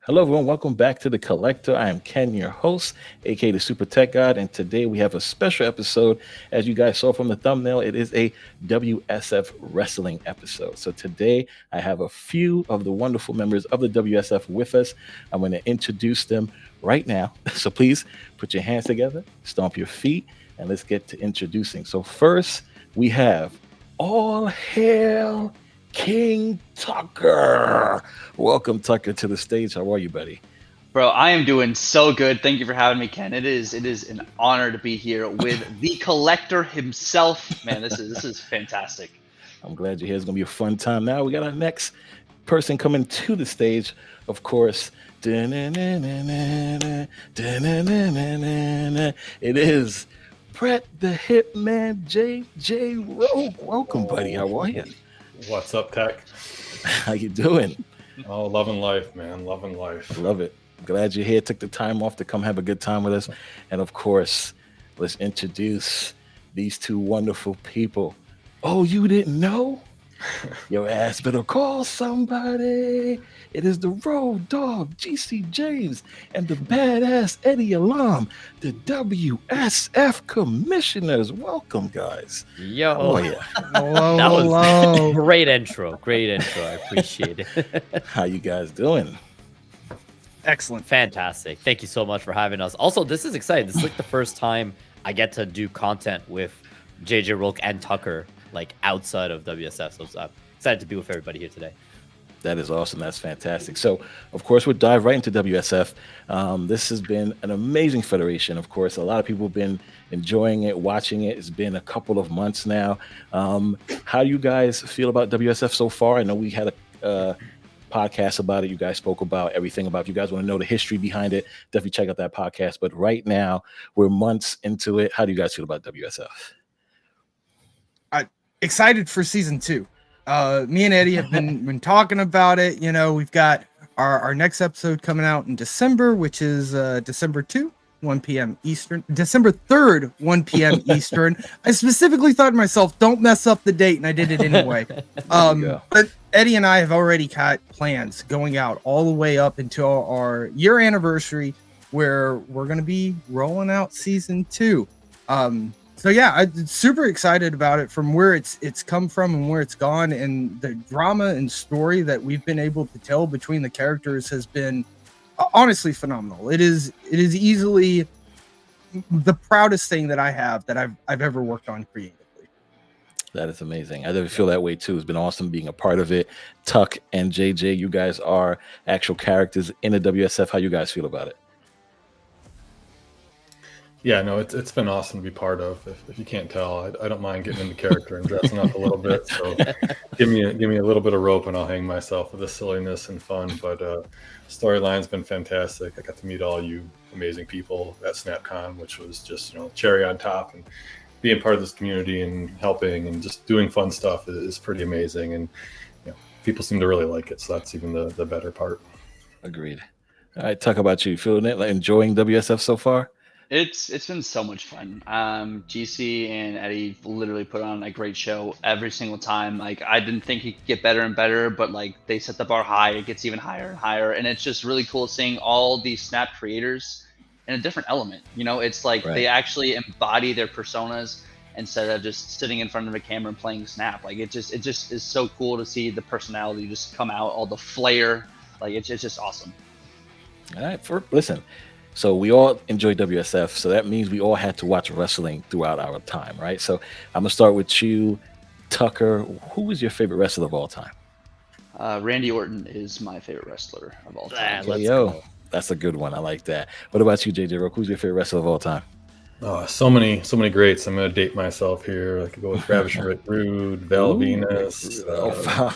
Hello, everyone. Welcome back to The Collector. I am Ken, your host, aka the Super Tech God, and today we have a special episode. As you guys saw from the thumbnail, it is a WSF wrestling episode. So today I have a few of the wonderful members of the WSF with us. I'm going to introduce them right now. So please put your hands together, stomp your feet, and let's get to introducing. So first, we have All Hail King Tuccrr. Welcome, Tuccrr, to the stage. How are you, buddy? Bro, I am doing so good. Thank you for having me, Ken. It is an honor to be here with the collector himself. Man, this is fantastic. I'm glad you're here. It's gonna be a fun time. Now we got our next person coming to the stage, of course. It is Brett the Hitman JJRok. Welcome, buddy. How are you? What's up, Tech? How you doing? Oh, loving life, man. Loving life. Love it. Glad you're here. Took the time off to come have a good time with us. And of course, let's introduce these two wonderful people. Oh, you didn't know? Your ass better call somebody. It is the road dog, JesseJames, and the badass EddyA, the WSF commissioners. Welcome, guys. Yo, Oh, yeah. Hello, that was great intro. Great intro. I appreciate it. How you guys doing? Excellent. Fantastic. Thank you so much for having us. Also, this is exciting. This is like the first time I get to do content with JJRok and Tuccrr, like outside of WSF. So I'm excited to be with everybody here today. That is awesome. That's fantastic. So, of course, we'll dive right into WSF. This has been an amazing federation. Of course, a lot of people have been enjoying it, watching it. It's been a couple of months now. How do you guys feel about WSF so far? I know we had a podcast about it. You guys spoke about everything about it. If you guys want to know the history behind it, definitely check out that podcast. But right now, we're months into it. How do you guys feel about WSF? Excited for season 2. Me and Eddie have been talking about it. You know, we've got our next episode coming out in December, which is December 2, 1 p.m. Eastern. December 3rd, 1 p.m. Eastern. I specifically thought to myself, don't mess up the date, and I did it anyway. But Eddie and I have already got plans going out all the way up until our year anniversary, where we're going to be rolling out season 2. So yeah, I'm super excited about it, from where it's come from and where it's gone, and the drama and story that we've been able to tell between the characters has been honestly phenomenal. It is easily the proudest thing that I have that I've ever worked on creatively. That is amazing. I definitely feel that way too. It's been awesome being a part of it. Tuck and JJ, you guys are actual characters in the WSF. How you guys feel about it? Yeah, no, it's been awesome to be part of. If you can't tell, I don't mind getting into character and dressing up a little bit. So give me a little bit of rope and I'll hang myself with the silliness and fun. But storyline's been fantastic. I got to meet all you amazing people at SnapCon, which was just, cherry on top. And being part of this community and helping and just doing fun stuff is pretty amazing. And people seem to really like it. So that's even the better part. Agreed. All right, talk about you. Feeling it? Like enjoying WSF so far? It's been so much fun. GC and Eddie literally put on a great show every single time. Like, I didn't think he could get better and better, but like they set the bar high, it gets even higher and higher. And it's just really cool seeing all these Snap creators in a different element. It's like They actually embody their personas instead of just sitting in front of a camera and playing Snap. Like it just is so cool to see the personality just come out, all the flair. Like it's just awesome. All right, listen. So we all enjoy WSF, so that means we all had to watch wrestling throughout our time, right? So I'm gonna start with you, Tuccrr. Who is your favorite wrestler of all time? Randy Orton is my favorite wrestler of all time. Let's go. That's a good one. I like that. What about you, JJRok? Who's your favorite wrestler of all time? So many greats. I'm going to date myself here. I could go with Ravishing Rick Rude, Val Venus. Hello, Val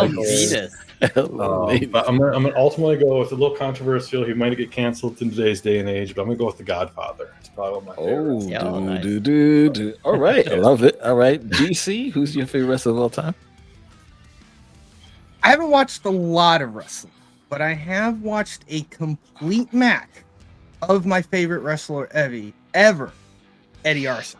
Venus. But I'm going to ultimately go with a little controversial. He might get canceled in today's day and age, but I'm going to go with The Godfather. It's probably one of my favorites. All right. I love it. All right. GC, who's your favorite wrestler of all time? I haven't watched a lot of wrestling, but I have watched a complete match of my favorite wrestler ever, EddyA.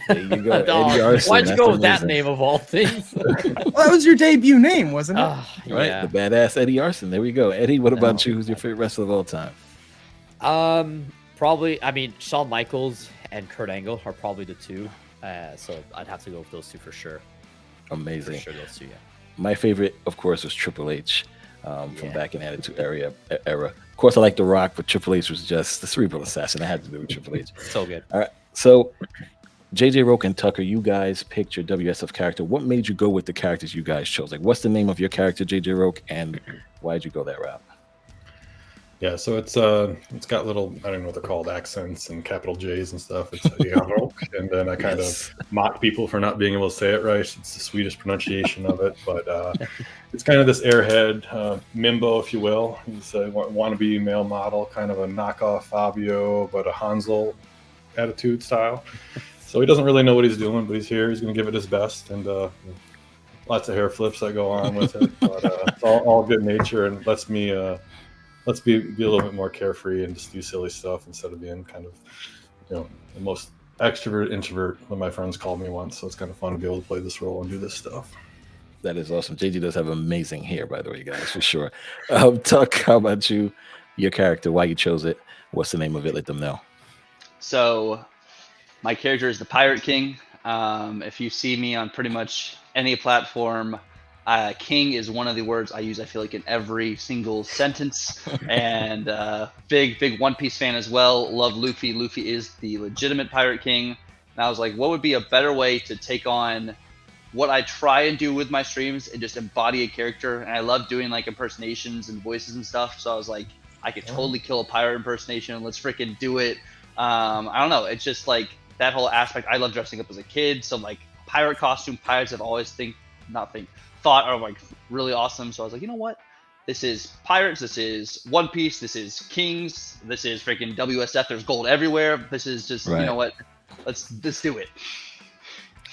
There you go. Oh, Eddie Arson. why'd you That's go with that amazing. name of all things? Well, that was your debut name, wasn't it? Right, Yeah. the badass Eddie Arson. There we go. Eddie, what about No. you? Who's your favorite wrestler of all time? Probably. I mean, Shawn Michaels and Kurt Angle are probably the two. So I'd have to go with those two for sure. Amazing. For sure, those two. Yeah. My favorite, of course, was Triple H from back in Attitude era. Of course, I like The Rock, but Triple H was just the cerebral assassin. I had to do with Triple H. So good. All right. So, JJRok and Tuccrr, you guys picked your WSF character. What made you go with the characters you guys chose? Like, what's the name of your character, JJRok, and why did you go that route? Yeah, so it's got little, I don't know what they're called, accents and capital J's and stuff. It's JJRok, and then I kind of mock people for not being able to say it right. It's the Swedish pronunciation of it, but it's kind of this airhead Mimbo, if you will. He's a wannabe male model, kind of a knockoff Fabio, but a Hansel attitude style. So he doesn't really know what he's doing, but he's here. He's going to give it his best, and lots of hair flips that go on with it. But it's all good nature, and lets be a little bit more carefree and just do silly stuff instead of being kind of, the most extrovert introvert when my friends called me once. So it's kind of fun to be able to play this role and do this stuff. That is awesome. JJ does have amazing hair, by the way, guys, for sure. Tuck, how about you? Your character, why you chose it? What's the name of it? Let them know. So my character is the Pirate King. If you see me on pretty much any platform, King is one of the words I use, I feel like, in every single sentence. And big One Piece fan as well. Love Luffy. Luffy is the legitimate Pirate King. And I was like, what would be a better way to take on what I try and do with my streams and just embody a character? And I love doing like impersonations and voices and stuff. So I was like, I could totally kill a pirate impersonation. Let's freaking do it. I don't know. It's just like that whole aspect. I love dressing up as a kid. So like pirate costume, pirates have always thought are like really awesome. So I was like, you know what? This is pirates. This is One Piece. This is Kings. This is freaking WSF. There's gold everywhere. This is just, Right. You know what? Let's do it.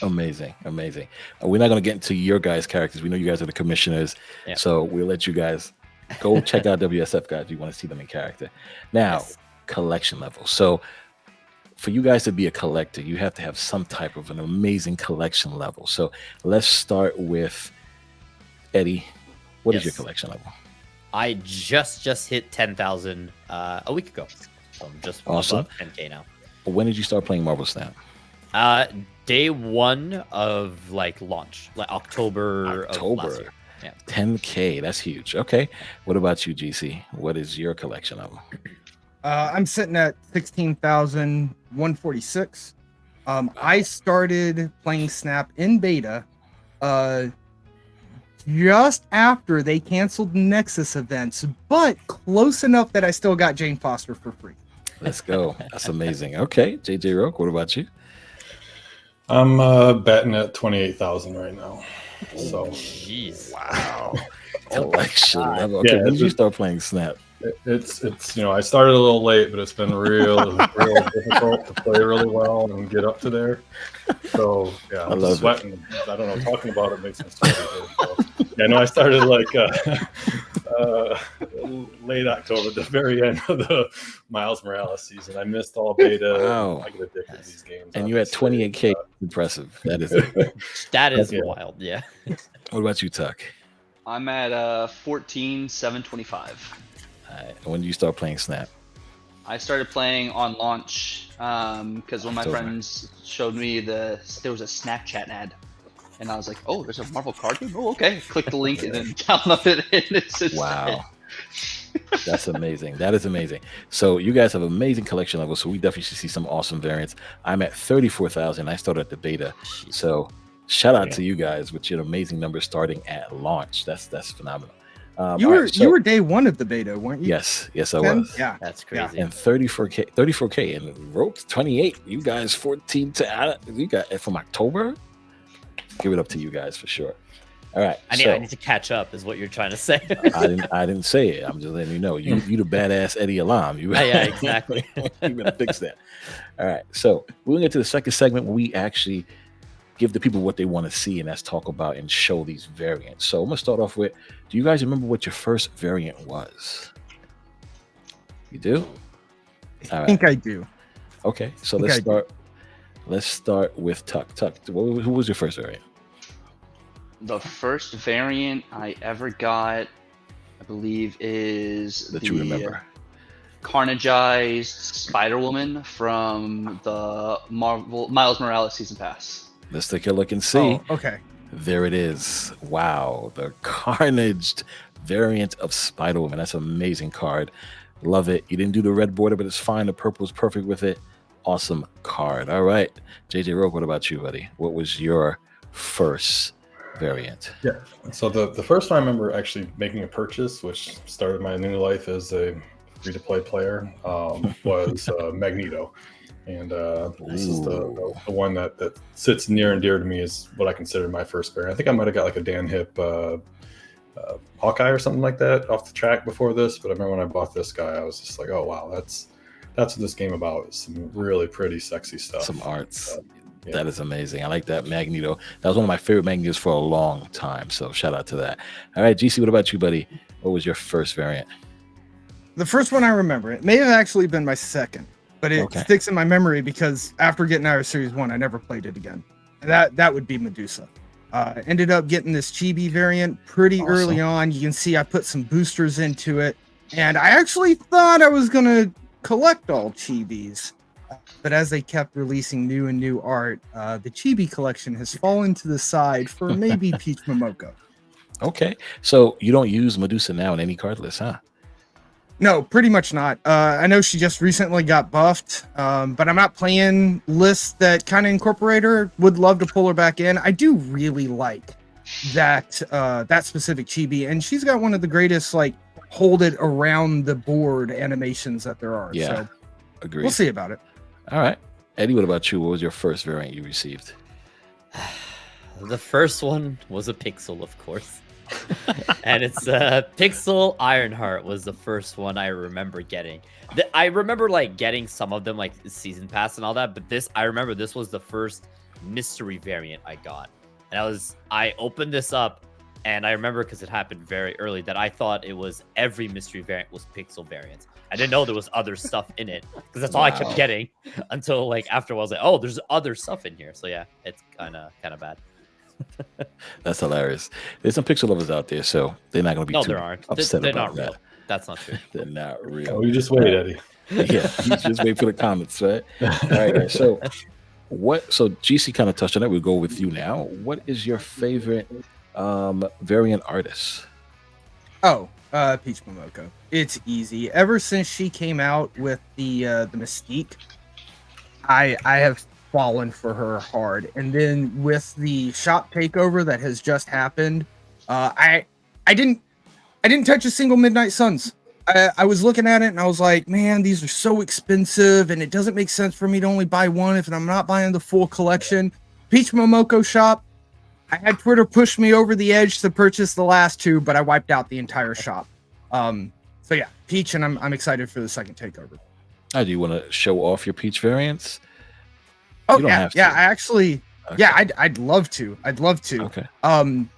Amazing. We're not going to get into your guys' characters. We know you guys are the commissioners. Yeah. So we'll let you guys go check out WSF guys if you want to see them in character. Now, collection level. So for you guys to be a collector, you have to have some type of an amazing collection level. So let's start with Eddie. What is your collection level? I just hit 10,000 a week ago. So I'm just Awesome. above 10K now. When did you start playing Marvel Snap? Day one of like launch, like October of last year. Yeah. 10K. That's huge. Okay. What about you, GC? What is your collection level? I'm sitting at 16,146. I started playing Snap in beta just after they canceled Nexus events, but close enough that I still got Jane Foster for free. Let's go. That's amazing. Okay. JJRok, what about you? I'm betting at 28,000 right now. So Jeez. Wow. Collection level. Okay. Yeah, When did you start playing Snap? it's I started a little late, but it's been real difficult to play really well and get up to there. So yeah, I'm love sweating. I don't know, talking about it makes me sweaty. So, yeah, no, I started like late October, the very end of the Miles Morales season. I missed all beta. Wow. I get addicted to these games. And you're at obviously. 28K. Impressive. That is That is Yeah. wild. Yeah. What about you, Tuck? I'm at 14,725. When did you start playing Snap? I started playing on launch because one of my October. friends showed me there was a Snapchat ad, and I was like, "Oh, there's a Marvel card game. Oh, okay." Click the link and then download it, and it's just Wow. That's amazing. That is amazing. So you guys have amazing collection levels. So we definitely should see some awesome variants. I'm at 34,000. I started at the beta. So shout out to you guys with your amazing numbers starting at launch. That's phenomenal. You all were right, so- you were day one of the beta, weren't you? Yes, I Ken? was. Yeah. That's crazy. And 34K, and Roke 28. You guys 14 to you got it from October. Give it up to you guys for sure. All right. I need to catch up, is what you're trying to say. I didn't say it. I'm just letting you know. You the badass Eddie Alam. Yeah, exactly. You're gonna fix that. All right. So we're gonna get to the second segment where we actually give the people what they want to see, and that's talk about and show these variants. So I'm gonna start off with, do you guys remember what your first variant was? You do? All I right. think I do. Okay. So think let's I do. start. Let's start with Tuck. Tuck, who was your first variant? The first variant I ever got, I believe, is That you remember? Carnageized Spider-Woman from the Marvel Miles Morales season pass. Let's take a look and see. Oh, okay. There it is. Wow, the Carnaged variant of Spider-Woman. That's an amazing card. Love it. You didn't do the red border, but it's fine. The purple is perfect with it. Awesome card. All right, JJRok, what about you, buddy? What was your first variant? Yeah. So the first one I remember actually making a purchase, which started my new life as a free-to-play player, was Magneto. And this is the one that sits near and dear to me, is what I consider my first variant. I think I might have got like a Dan Hip Hawkeye or something like that off the track before this, but I remember when I bought this guy, I was just like, oh wow, that's what this game about. It's some really pretty sexy stuff. Some arts. Yeah. That is amazing. I like that Magneto. That was one of my favorite Magnetos for a long time. So shout out to that. All right, GC, what about you, buddy? What was your first variant? The first one I remember, it may have actually been my second, but it sticks in my memory because after getting out of Series 1, I never played it again. And that would be Medusa. Ended up getting this chibi variant pretty early on. You can see I put some boosters into it. And I actually thought I was going to collect all chibis. But as they kept releasing new and new art, the chibi collection has fallen to the side for maybe Peach Momoko. Okay. So you don't use Medusa now in any card list, huh? No, pretty much not. I know she just recently got buffed, but I'm not playing lists that kind of incorporate her. Would love to pull her back in. I do really like that specific chibi, and she's got one of the greatest like hold it around the board animations that there are. Yeah, so agreed. We'll see about it. All right, Eddie, what about you? What was your first variant you received? The first one was a Pixel, of course. And it's Pixel Ironheart was the first one I remember getting. I remember like getting some of them like season pass and all that, but I remember this was the first mystery variant I got. And I opened this up, and I remember because it happened very early that I thought it was every mystery variant was Pixel variants. I didn't know there was other stuff in it because that's all I kept getting until like after I was like, oh, there's other stuff in here. So yeah, it's kind of bad. That's hilarious. There's some Pixel lovers out there, so they're not going to be too upset they're about not that. real. That's not true. They're not real. Oh, you just wait, Eddie. Yeah, you just wait for the comments, right? All right, guys. So GC kind of touched on it. We'll go with you now. What is your favorite variant artist? Oh, Peach Momoko. It's easy. Ever since she came out with the Mystique, I have fallen for her hard. And then with the shop takeover that has just happened, I didn't touch a single Midnight Suns. I was looking at it and I was like, man, these are so expensive and it doesn't make sense for me to only buy one if I'm not buying the full collection. Peach Momoko shop, I had Twitter push me over the edge to purchase the last two, but I wiped out the entire shop. So yeah, Peach, and I'm excited for the second takeover. Do you want to show off your Peach variants? Oh yeah, I actually, I'd love to. Okay.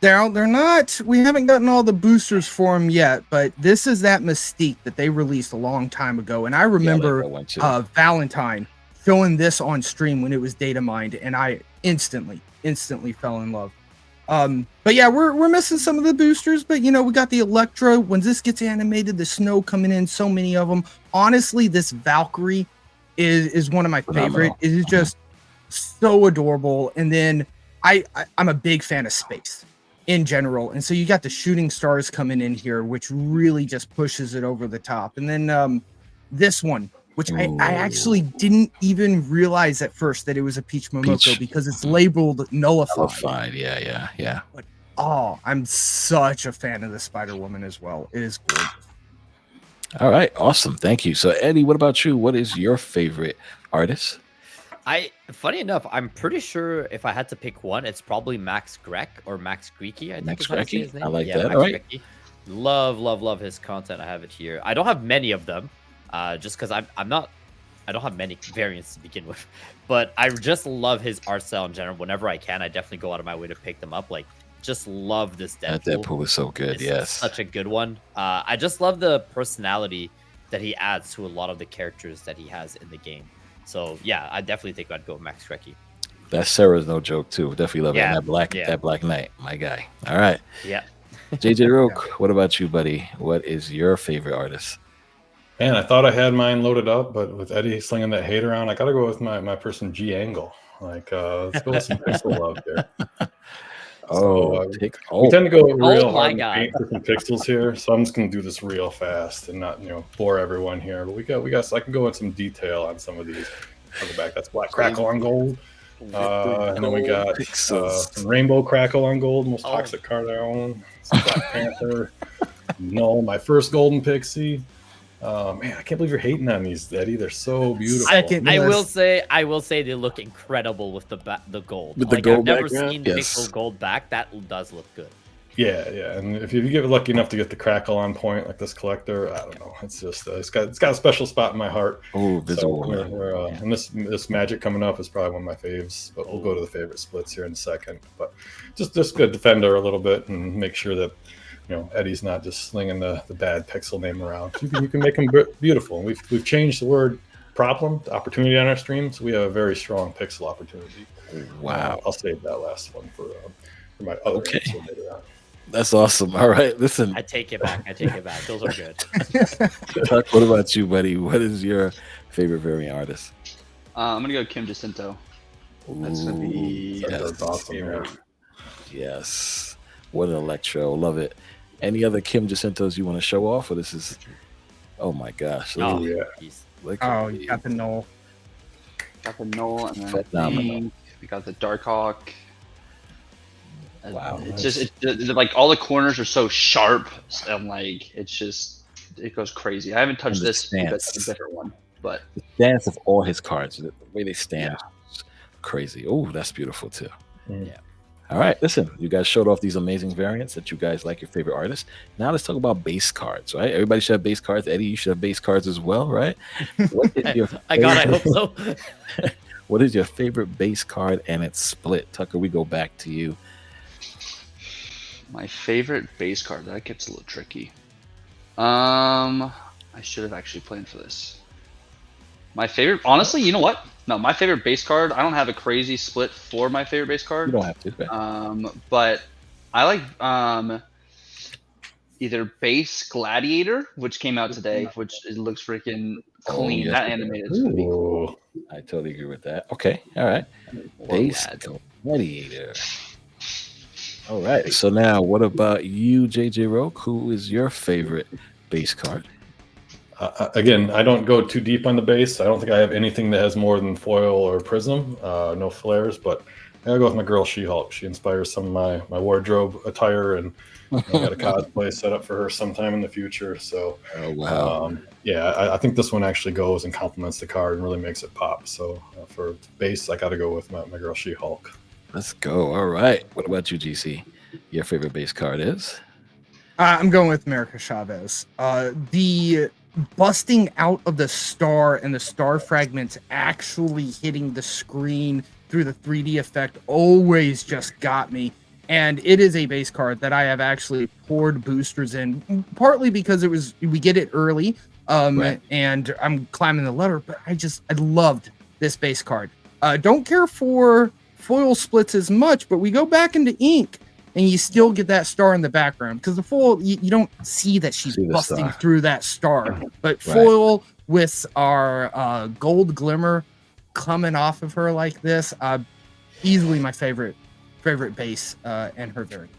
They're not. We haven't gotten all the boosters for them yet, but this is that Mystique that they released a long time ago, and I remember Valentine showing this on stream when it was data mined, and I instantly fell in love. But yeah, we're missing some of the boosters, but we got the Electra. When this gets animated, the snow coming in, so many of them. Honestly, this Valkyrie is one of my favorite. It is just so adorable. And then I'm a big fan of space in general, and so you got the shooting stars coming in here, which really just pushes it over the top. And then this one, which I actually didn't even realize at first that it was a Peach Momoko because it's labeled nullified. Yeah. But I'm such a fan of the Spider-Woman as well. It is gorgeous. All right, awesome. Thank you. So Eddie, what about you? What is your favorite artist? Funny enough, I'm pretty sure if I had to pick one, it's probably Max Grek or Max Greeky. I think Greeky? I like that. Max All right. Greeky. Love his content. I have it here. I don't have many of them, just because I don't have many variants to begin with, but I just love his art style in general. Whenever I can, I definitely go out of my way to pick them up. Like, just love this Deadpool. That Deadpool is so good. It's such a good one. I just love the personality that he adds to a lot of the characters that he has in the game. So yeah, I definitely think I'd go Max Shrecky. That Sarah's no joke too. Definitely love it. Yeah, And that Black Knight, my guy. All right. Yeah. JJRok, what about you, buddy? What is your favorite artist? Man, I thought I had mine loaded up, but with Eddie slinging that hate around, I got to go with my person G Angle. Like, let's go with some pixel love here. We tend to go real hard in the paint for some pixels here, so I'm just going to do this real fast and not bore everyone here. But we got. So I can go in some detail on some of these. I'll go back. That's Black Crackle on gold. And then we got some Rainbow Crackle on gold, most toxic card I own. Some Black Panther. No, my first Golden Pixie. Man, I can't believe you're hating on these, Eddie. They're so beautiful. I will say they look incredible with the gold. With the gold, I've never seen pixel gold back. That does look good. Yeah. And if you get lucky enough to get the Crackle on point like this collector, I don't know. It's just it's got a special spot in my heart. Oh, visible. So and this Magic coming up is probably one of my faves. But we'll go to the favorite splits here in a second. But just good defender a little bit and make sure that Eddie's not just slinging the bad pixel name around. You can make him beautiful. We've changed the word problem to opportunity on our stream, so we have a very strong pixel opportunity. Wow. I'll save that last one for my other episode later on. That's awesome. All right, listen. I take it back. Those are good. Tuck, what about you, buddy? What is your favorite variant artist? I'm gonna go Kim Jacinto. That's gonna be that's awesome. Yes. What an electro. Love it. Any other Kim Jacintos you want to show off? Or this is, oh my gosh. You got the Null. Got the Null, and then phenomenal. We got the Darkhawk. Wow. It's just like all the corners are so sharp, and like it goes crazy. I haven't touched this because it's a different one, but the stance of all his cards, the way they stand, is crazy. Oh, that's beautiful too. Yeah. All right, listen, you guys showed off these amazing variants that you guys like your favorite artists. Now let's talk about base cards, right? Everybody should have base cards. Eddie, you should have base cards as well, right? What is your I hope so. What is your favorite base card and its split? Tucker, we go back to you. My favorite base card, that gets a little tricky. I should have actually planned for this. My favorite, honestly, you know what? No, my favorite base card, I don't have a crazy split for my favorite base card. You don't have to. Okay. But I like either base Gladiator, which came out today, which it looks freaking clean. Yes, that animated is gonna be cool. I totally agree with that. Okay, all right. Base Gladiator. All right. So now, what about you, JJRok? Who is your favorite base card? Again, I don't go too deep on the base. I don't think I have anything that has more than foil or prism. No flares, but I gotta go with my girl She-Hulk. She inspires some of my wardrobe attire, and I got a cosplay set up for her sometime in the future. So, I think this one actually goes and complements the card and really makes it pop. So for base, I got to go with my girl She-Hulk. Let's go. All right. What about you, GC? Your favorite base card is? I'm going with America Chavez. The busting out of the star and the star fragments actually hitting the screen through the 3D effect always just got me. And it is a base card that I have actually poured boosters in, partly because we get it early, and I'm climbing the ladder, but I loved this base card. Don't care for foil splits as much, but we go back into ink and you still get that star in the background, because the foil, you don't see that she's busting through that star, but foil with our gold glimmer coming off of her like this, easily my favorite base and her variant.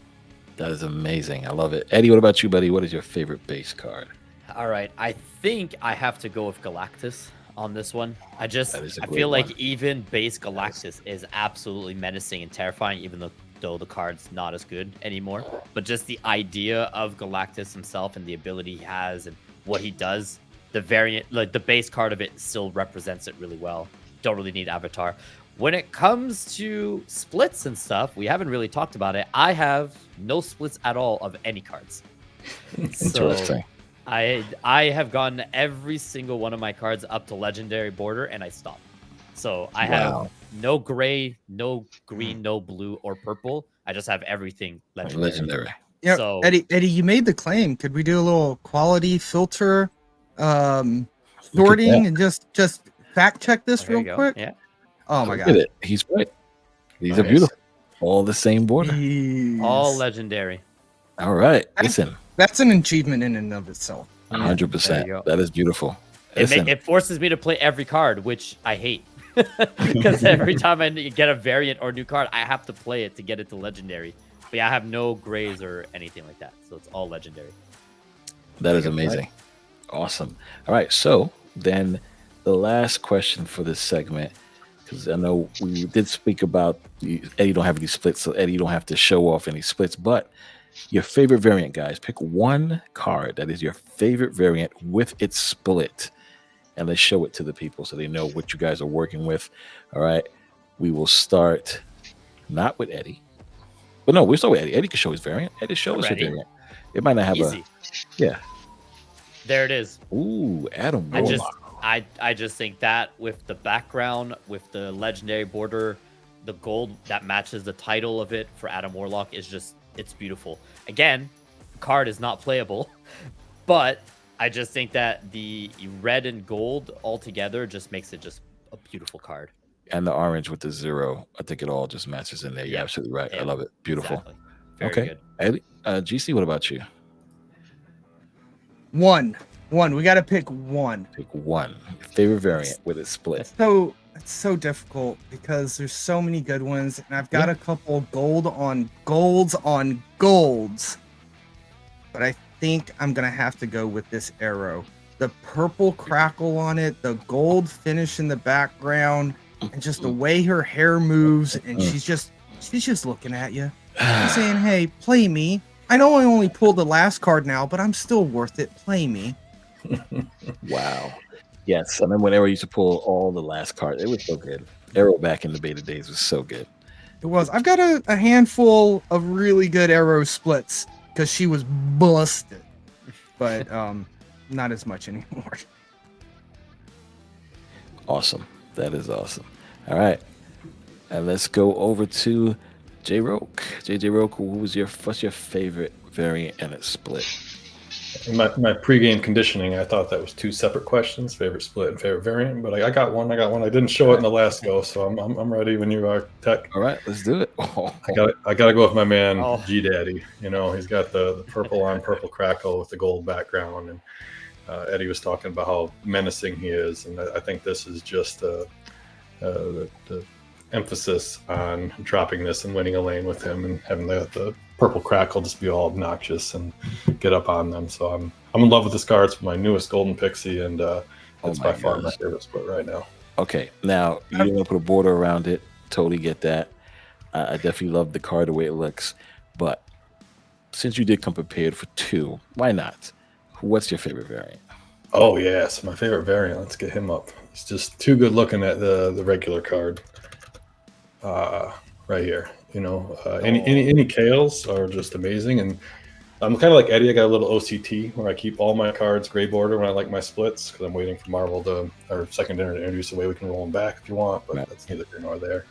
That is amazing. I love it. Eddie, what about you, buddy? What is your favorite base card? All right, I think I have to go with Galactus on this one. I feel like even base Galactus is absolutely menacing and terrifying, even though the card's not as good anymore. But just the idea of Galactus himself and the ability he has and what he does, the variant, like the base card of it still represents it really well. Don't really need Avatar. When it comes to splits and stuff, we haven't really talked about it. I have no splits at all of any cards. Interesting. I have gotten every single one of my cards up to legendary border, and I stopped. So I have no gray, no green, no blue or purple. I just have everything legendary. Yeah, so, Eddie, you made the claim. Could we do a little quality filter sorting and just fact check this There you real go. quick. Yeah. Oh my Look at god. it. He's right. These are Nice. beautiful. All the same border. All Jeez. legendary. All right. Listen, That's an achievement in and of itself. 100%. There you go. That is beautiful. Listen, It forces me to play every card, which I hate. Because every time I get a variant or new card, I have to play it to get it to legendary. But yeah, I have no grays or anything like that. So it's all legendary. that is amazing. Awesome. All right. So then the last question for this segment, because I know we did speak about Eddie don't have any splits, so Eddie, you don't have to show off any splits, but your favorite variant, guys. Pick one card that is your favorite variant with its split, and let's show it to the people so they know what you guys are working with. All right. We will start not with Eddie. But no, we'll start with Eddie. Eddie can show his variant. Eddie, show us your Ready? variant. It might not have Easy. yeah. There it is. Ooh, Adam I just Warlock. I just think that with the background, with the legendary border, the gold that matches the title of it for Adam Warlock is just, it's beautiful. Again, the card is not playable, but I just think that the red and gold all together just makes it just a beautiful card. And the orange with the 0. I think it all just matches in there. You're Yeah. absolutely right. I Yeah. love it. Beautiful. Exactly. Very Okay. good. Eddie, GC, what about you? One. We got to pick one. Pick one. Your favorite variant with its split. So it's so difficult because there's so many good ones, and I've got Yeah. a couple golds on golds. But I think I'm gonna have to go with this arrow. The purple crackle on it, the gold finish in the background, and just the way her hair moves, and she's just looking at you. She's saying, "Hey, play me. I know I only pulled the last card now, but I'm still worth it. Play me." Wow. Yes. I remember when Arrow used to pull all the last cards. It was so good. Arrow back in the beta days was so good. It was. I've got a handful of really good arrow splits because she was busted, but not as much anymore. Awesome. That is awesome. All right. And let's go over to JJRok. JJRok, what's your favorite variant and its split? In my pregame conditioning, I thought that was two separate questions: favorite split and favorite variant. But I got one. I didn't show it in the last go, so I'm ready when you are, Tech. All right, let's do it. I got to go with my man Oh. G Daddy. You know, he's got the purple on purple crackle with the gold background, and Eddie was talking about how menacing he is, and I think this is just the emphasis on dropping this and winning a lane with him and having the purple crackle just be all obnoxious and get up on them. So I'm in love with this card. It's my newest golden pixie, and it's by far my favorite split right now. Okay, now you don't want to put a border around it. Totally get that. I definitely love the card the way it looks, but since you did come prepared for two, why not? What's your favorite variant? Oh yes, my favorite variant. Let's get him up. It's just too good looking at the regular card. Right here, you know, any KOs are just amazing, and I'm kind of like Eddie. I got a little OCT where I keep all my cards gray border when I like my splits because I'm waiting for Marvel or Secondary to introduce a way we can roll them back if you want, but that's neither here nor there.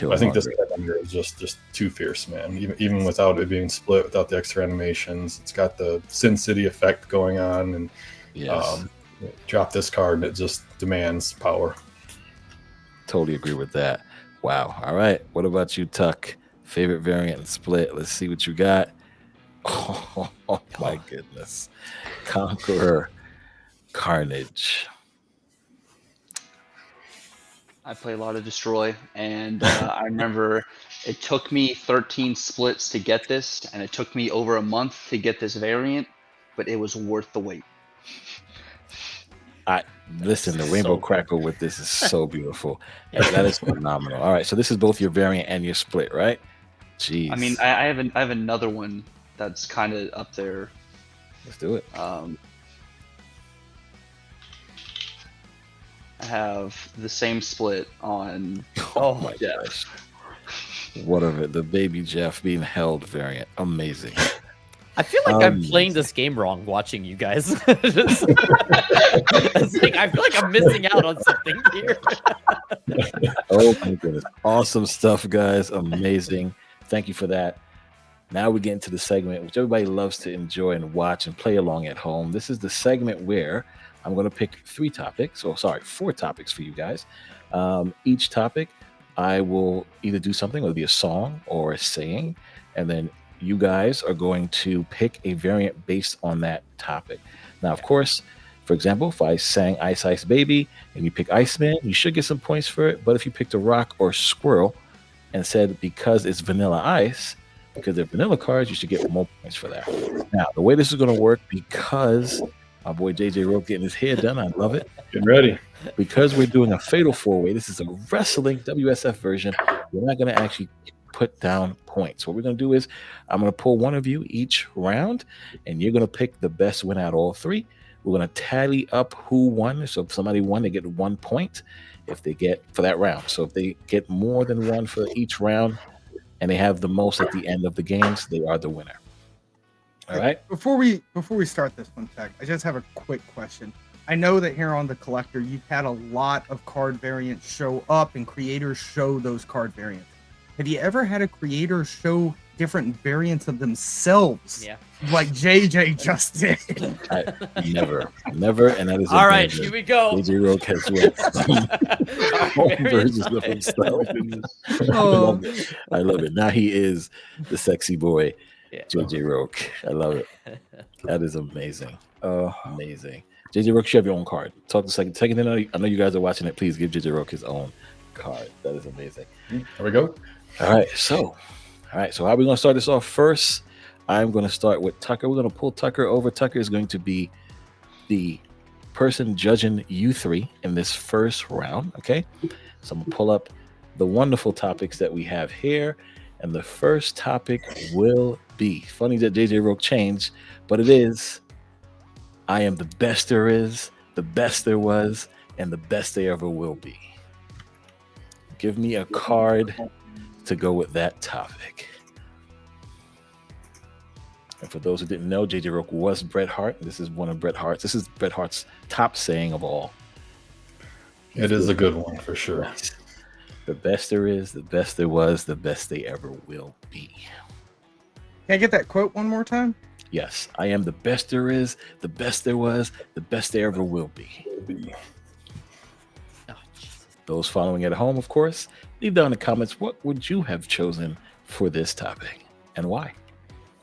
I think this calendar is just too fierce, man. Even without it being split, without the extra animations, it's got the Sin City effect going on, and Yes. Drop this card and it just demands power. Totally agree with that. Wow. All right. What about you, Tuck? Favorite variant and split. Let's see what you got. Oh my goodness. Conqueror Carnage. I play a lot of Destroy, and I remember it took me 13 splits to get this, and it took me over a month to get this variant, but it was worth the wait. Listen, the Rainbow Crackle with this is so beautiful. That is phenomenal. All right, so this is both your variant and your split, right? Jeez. I mean, I have another one that's kind of up there. Let's do it. I have the same split on. Oh my yeah. gosh. What of it? The Baby Jeff being held variant. Amazing. I feel like I'm playing this game wrong watching you guys. It's like, I feel like I'm missing out on something here. Oh my goodness. Awesome stuff, guys. Amazing. Thank you for that. Now we get into the segment which everybody loves to enjoy and watch and play along at home. This is the segment where I'm going to pick 4 topics for you guys. Each topic, I will either do something, whether it be a song or a saying, and then you guys are going to pick a variant based on that topic. Now, of course, for example, if I sang Ice Ice Baby and you pick Iceman, you should get some points for it. But if you picked a rock or squirrel and said because it's Vanilla Ice, because they're vanilla cards, you should get more points for that. Now, the way this is going to work, because my boy JJRok getting his hair done, I love it. Getting ready. Because we're doing a fatal 4-way, this is a wrestling WSF version. We're not going to actually put down points. What we're going to do is I'm going to pull one of you each round, and you're going to pick the best win out of all 3. We're going to tally up who won. So if somebody won, they get 1 point if they get for that round. So if they get more than 1 for each round and they have the most at the end of the games, they are the winner. All right. Before we start this one, Tech, I just have a quick question. I know that here on The Collector, you've had a lot of card variants show up and creators show those card variants. Have you ever had a creator show different variants of themselves? Yeah. Like JJ just did. Never, and that is All right, here we go. JJRok has won versions of himself. Oh. I love it. Now he is the sexy boy, Yeah. JJRok. I love it. That is amazing. Amazing. JJRok, you have your own card. Talk a second. I know you guys are watching it. Please give JJRok his own card. That is amazing. There we go. All right. So how are we going to start this off? First, I'm going to start with Tuccrr. We're going to pull Tuccrr over. Tuccrr is going to be the person judging you 3 in this first round. Okay. So I'm going to pull up the wonderful topics that we have here. And the first topic will be, funny that JJRok changed, but it is, I am the best there is, the best there was, and the best there ever will be. Give me a card to go with that topic. And for those who didn't know, JJRok was Bret Hart. This is one of Bret Hart's. This is Bret Hart's top saying of all. It is a good one for sure. Yes. The best there is, the best there was, the best they ever will be. Can I get that quote one more time? Yes, I am the best there is, the best there was, the best there ever will be. Oh, Jesus. Those following at home, of course, leave down in the comments what would you have chosen for this topic and why.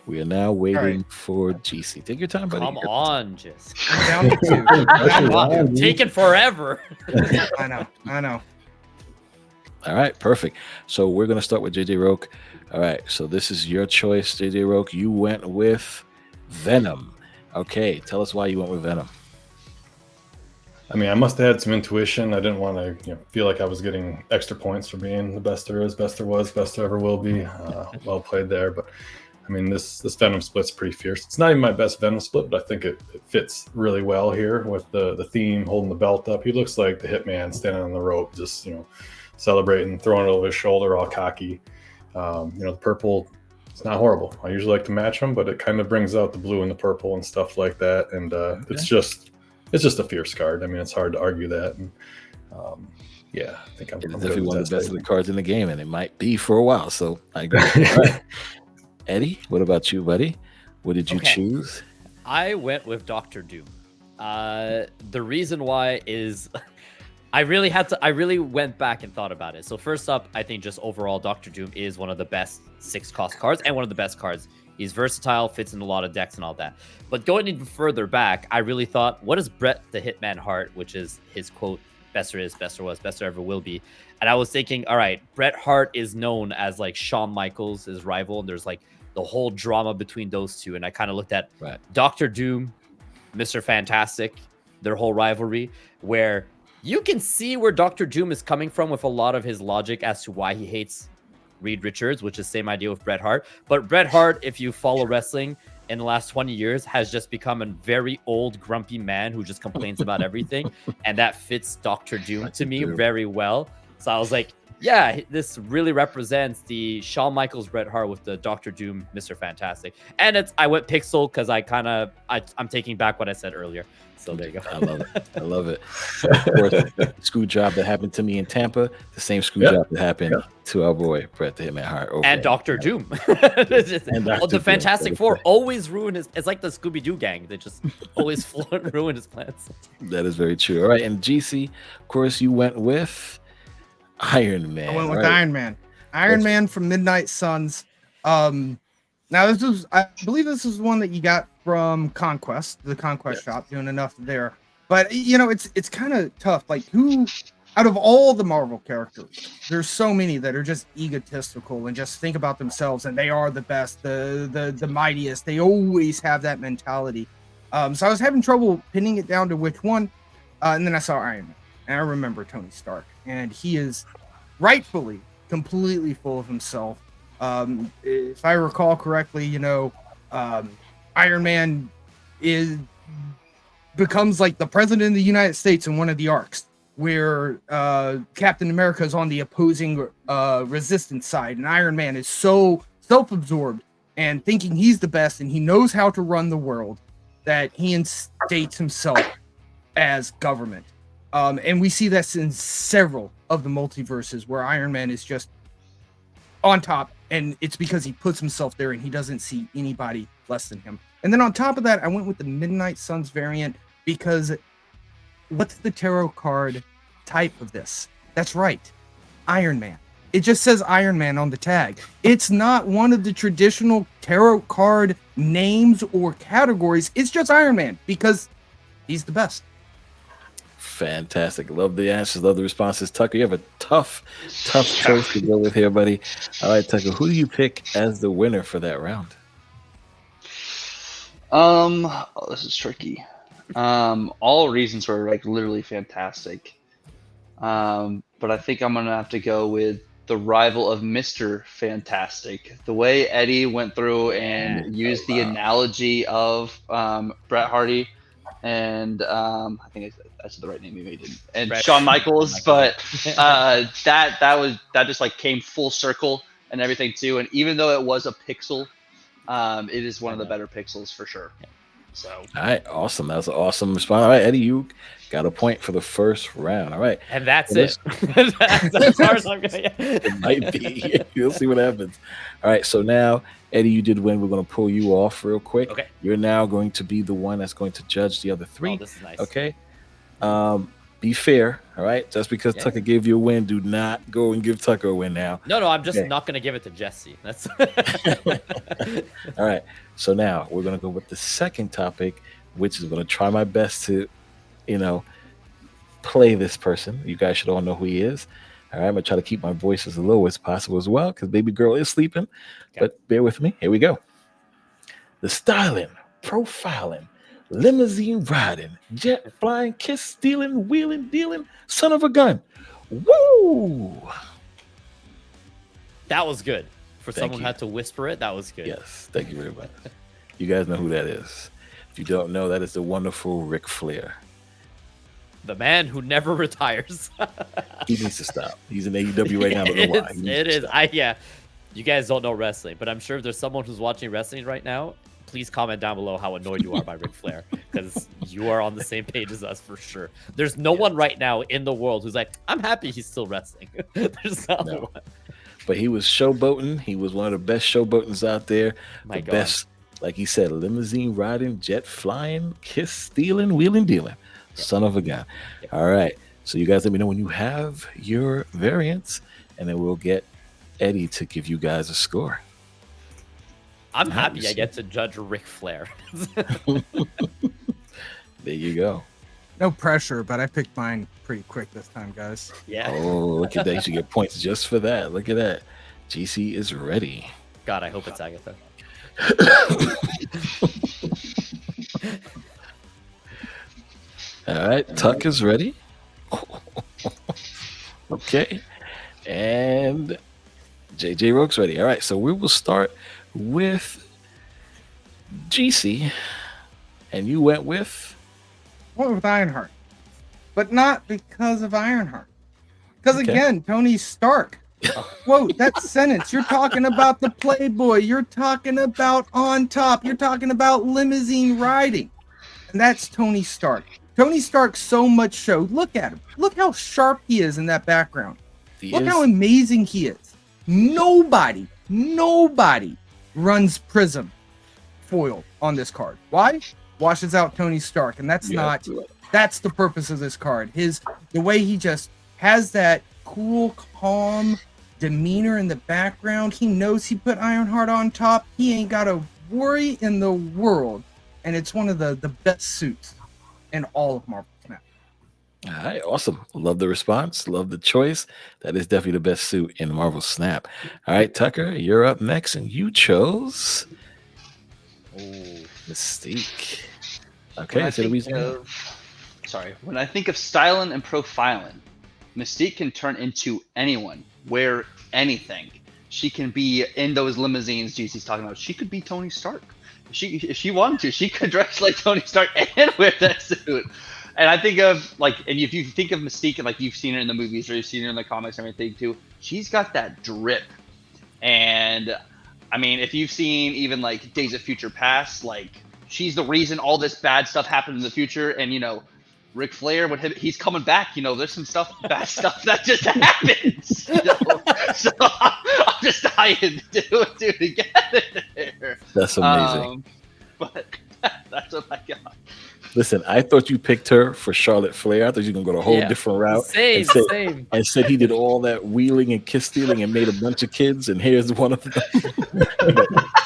We are now waiting for GC. Take your time, buddy. Come on, just I'm down to 2. taking forever. I know. All right, perfect. So we're going to start with JJRok. All right, so this is your choice, JJRok. You went with Venom. Okay, tell us why you went with Venom. I mean, I must have had some intuition. I didn't want to feel like I was getting extra points for being the best there is, best there was, best there ever will be. Well played there. But I mean, this Venom split's pretty fierce. It's not even my best Venom split, but I think it fits really well here with the theme, holding the belt up. He looks like the Hitman standing on the rope, just, celebrating, throwing it over his shoulder, all cocky. The purple, it's not horrible. I usually like to match them, but it kind of brings out the blue and the purple and stuff like that. And it's just a fierce card. I mean, it's hard to argue that. And I think I'm definitely one of the best of the cards in the game, and it might be for a while. So I agree. All right. Eddie, what about you, buddy? What did you choose? I went with Dr. Doom. The reason why is I really went back and thought about it. So first up, I think just overall, Dr. Doom is one of the best 6-cost cards and one of the best cards. He's versatile, fits in a lot of decks and all that. But going even further back, I really thought, what is Bret the Hitman Hart, which is his quote, best there is, best there was, best there ever will be. And I was thinking, all right, Bret Hart is known as like Shawn Michaels, his rival. And there's like the whole drama between those two. And I kind of looked at Dr. Doom, Mr. Fantastic, their whole rivalry, where you can see where Dr. Doom is coming from with a lot of his logic as to why he hates Reed Richards, which is the same idea with Bret Hart. But Bret Hart, if you follow wrestling in the last 20 years, has just become a very old, grumpy man who just complains about everything. And that fits Dr. Doom to me very well. So I was like, Yeah, this really represents the Shawn Michaels Bret Hart with the Doctor Doom Mr. Fantastic. And I went pixel because I'm taking back what I said earlier. So there you go. I love it. I love it. And of course, the screw job that happened to me in Tampa, the same screw job that happened to our boy Bret the Hitman Hart. And Doctor Doom. The Fantastic Four always ruin his. It's like the Scooby Doo gang. They just always ruin his plans. That is very true. All right, and GC, of course, you went with Iron Man. I went with Iron Man. Iron Man from Midnight Suns. Now I believe this is one that you got from Conquest, the Conquest shop, doing enough there. But it's kind of tough. Like, who out of all the Marvel characters, there's so many that are just egotistical and just think about themselves, and they are the best, the mightiest. They always have that mentality. So I was having trouble pinning it down to which one, and then I saw Iron Man, and I remember Tony Stark, and he is rightfully completely full of himself. If I recall correctly, Iron Man becomes like the president of the United States in one of the arcs, where Captain America is on the opposing resistance side, and Iron Man is so self-absorbed and thinking he's the best and he knows how to run the world that he instates himself as government. And we see this in several of the multiverses where Iron Man is just on top, and it's because he puts himself there and he doesn't see anybody less than him. And then on top of that, I went with the Midnight Suns variant because what's the tarot card type of this? That's right, Iron Man. It just says Iron Man on the tag. It's not one of the traditional tarot card names or categories. It's just Iron Man because he's the best. Fantastic. Love the answers. Love the responses. Tucker, you have a tough choice to go with here, buddy. All right, Tucker, who do you pick as the winner for that round? This is tricky. All reasons were like literally fantastic. But I think I'm gonna have to go with the rival of Mr. Fantastic. The way Eddie went through and used the analogy of Bret Hardy and I think I said the right name, maybe I didn't. And Shawn Michaels, but that just like came full circle and everything too. And even though it was a pixel, it is one of the better pixels for sure. So all right, awesome. That was an awesome response. All right, Eddie, you got a point for the first round. All right, and that's it. That's as far as I'm going. It might be. You'll see what happens. All right, so now Eddie, you did win. We're going to pull you off real quick. Okay. You're now going to be the one that's going to judge the other three. Oh, this is nice. Okay. Be fair. All right. Just because Tucker gave you a win, do not go and give Tucker a win now. No, I'm just not going to give it to Jesse. That's all right. So now we're going to go with the second topic, which is going to try my best to, play this person. You guys should all know who he is. All right. I'm going to try to keep my voice as low as possible as well because baby girl is sleeping. Okay. But bear with me. Here we go. The styling, profiling, limousine riding, jet flying, kiss stealing, wheeling, dealing, son of a gun. Woo! That was good. For someone who had to whisper it, that was good. Yes, thank you very much. You guys know who that is. If you don't know, that is the wonderful Ric Flair. The man who never retires. He needs to stop. He's in AEW right now. I don't know why. It is. You guys don't know wrestling, but I'm sure if there's someone who's watching wrestling right now, please comment down below how annoyed you are by Ric Flair, because you are on the same page as us for sure. There's no one right now in the world who's like, I'm happy he's still wrestling. There's not one. But he was showboating. He was one of the best showboatings out there. The best, like he said, limousine riding, jet flying, kiss stealing, wheeling dealing. Son of a gun. All right. So you guys let me know when you have your variants, and then we'll get Eddie to give you guys a score. I'm happy I get to judge Ric Flair. There you go. No pressure, but I picked mine pretty quick this time, guys. Yeah. Oh, look at that. You should get points just for that. Look at that. GC is ready. God, I hope it's Agatha. All right. Tuck is ready. Okay. And JJRok's ready. All right. So we will start with GC. And you went with? Ironheart, but not because of Ironheart. Because Okay. again, Tony Stark. Quote that sentence. You're talking about the Playboy. You're talking about on top. You're talking about limousine riding. And that's Tony Stark. Tony Stark so much so. Look at him. Look how sharp he is in that background. Look how amazing he is. Nobody runs Prism foil on this card. Why? Washes out Tony Stark. And that's that's the purpose of this card. The way he just has that cool, calm demeanor in the background. He knows he put Ironheart on top. He ain't got a worry in the world. And it's one of the best suits in all of Marvel Snap. All right, awesome. Love the response. Love the choice. That is definitely the best suit in Marvel Snap. All right, Tuccrr, you're up next, and you chose Mystique. Okay, so the reason. When I think of styling and profiling, Mystique can turn into anyone, wear anything. She can be in those limousines GC's talking about. She could be Tony Stark. If she wanted to, she could dress like Tony Stark and wear that suit. And I think of and if you think of Mystique and you've seen her in the movies or you've seen her in the comics and everything too, she's got that drip. And I mean, if you've seen even Days of Future Past, she's the reason all this bad stuff happened in the future. And Ric Flair, he's coming back. There's some bad stuff that just happens. So I'm just dying to get there. That's amazing. But that's what I got. Listen, I thought you picked her for Charlotte Flair. I thought you were gonna go a whole different route. Same. And said he did all that wheeling and kiss stealing and made a bunch of kids, and here's one of them.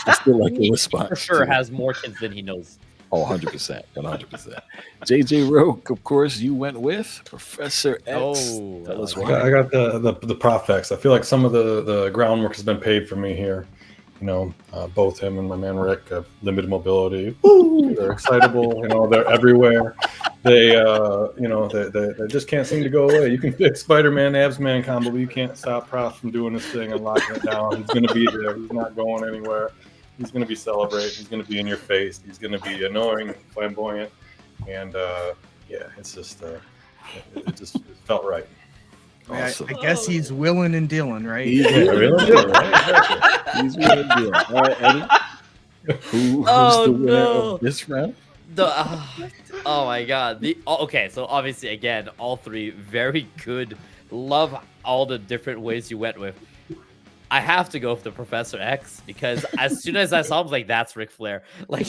I still like your response. For sure has more kids than he knows. Oh, 100%. 100%. JJRok, of course, you went with Professor X. Tell us why. I got the Profex. I feel like some of the groundwork has been paid for me here. Both him and my man Rick have limited mobility. Woo! They're excitable. They're everywhere. They they just can't seem to go away. You can fix Spider-Man Abs-Man combo, but you can't stop Prof from doing his thing and locking it down. He's going to be there. He's not going anywhere. He's going to be celebrating. He's going to be in your face. He's going to be annoying, flamboyant, and it's just it felt right. Awesome. I guess he's willing and dealing, right? He's willing and dealing, right? He's willing and dealing. All right, Eddie. Who's the winner of this round? Oh my god. Okay, so obviously again, all three very good. Love all the different ways you went with. I have to go with the Professor X because as soon as I saw him, I was like, that's Ric Flair. I have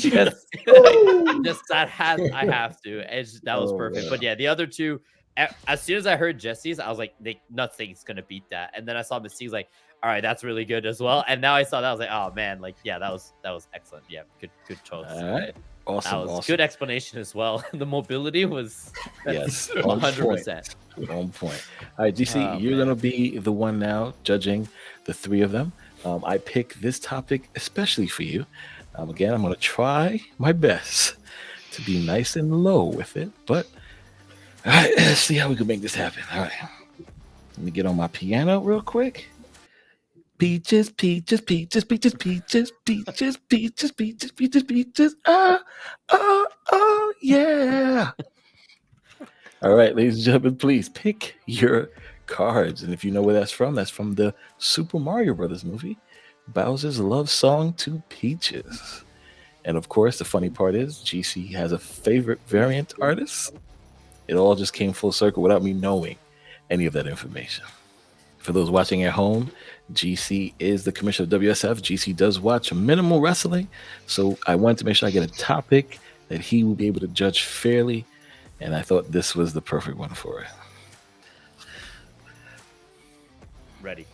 to. That was perfect. But yeah, the other two, as soon as I heard Jesse's, I was like, nothing's gonna beat that. And then I saw Mystique's, like, all right, that's really good as well. And now I saw that, I was like, oh man, that was excellent. Yeah, good choice. All right, awesome. Good explanation as well. The mobility was 100%. On point. All right, GC, you're gonna be the one now judging the three of them. I picked this topic especially for you. Again, I'm gonna try my best to be nice and low with it, but all right, let's see how we can make this happen. All right, let me get on my piano real quick. Peaches, peaches, peaches, peaches, peaches, peaches, peaches, peaches, peaches, peaches. Oh, yeah. All right, ladies and gentlemen, please pick your cards. And if you know where that's from the Super Mario Brothers movie, Bowser's love song to Peaches. And of course, the funny part is GC has a favorite variant artist. It all just came full circle without me knowing any of that information. For those watching at home, GC is the commissioner of WSF. GC does watch minimal wrestling, so I wanted to make sure I get a topic that he will be able to judge fairly, and I thought this was the perfect one for it. Ready.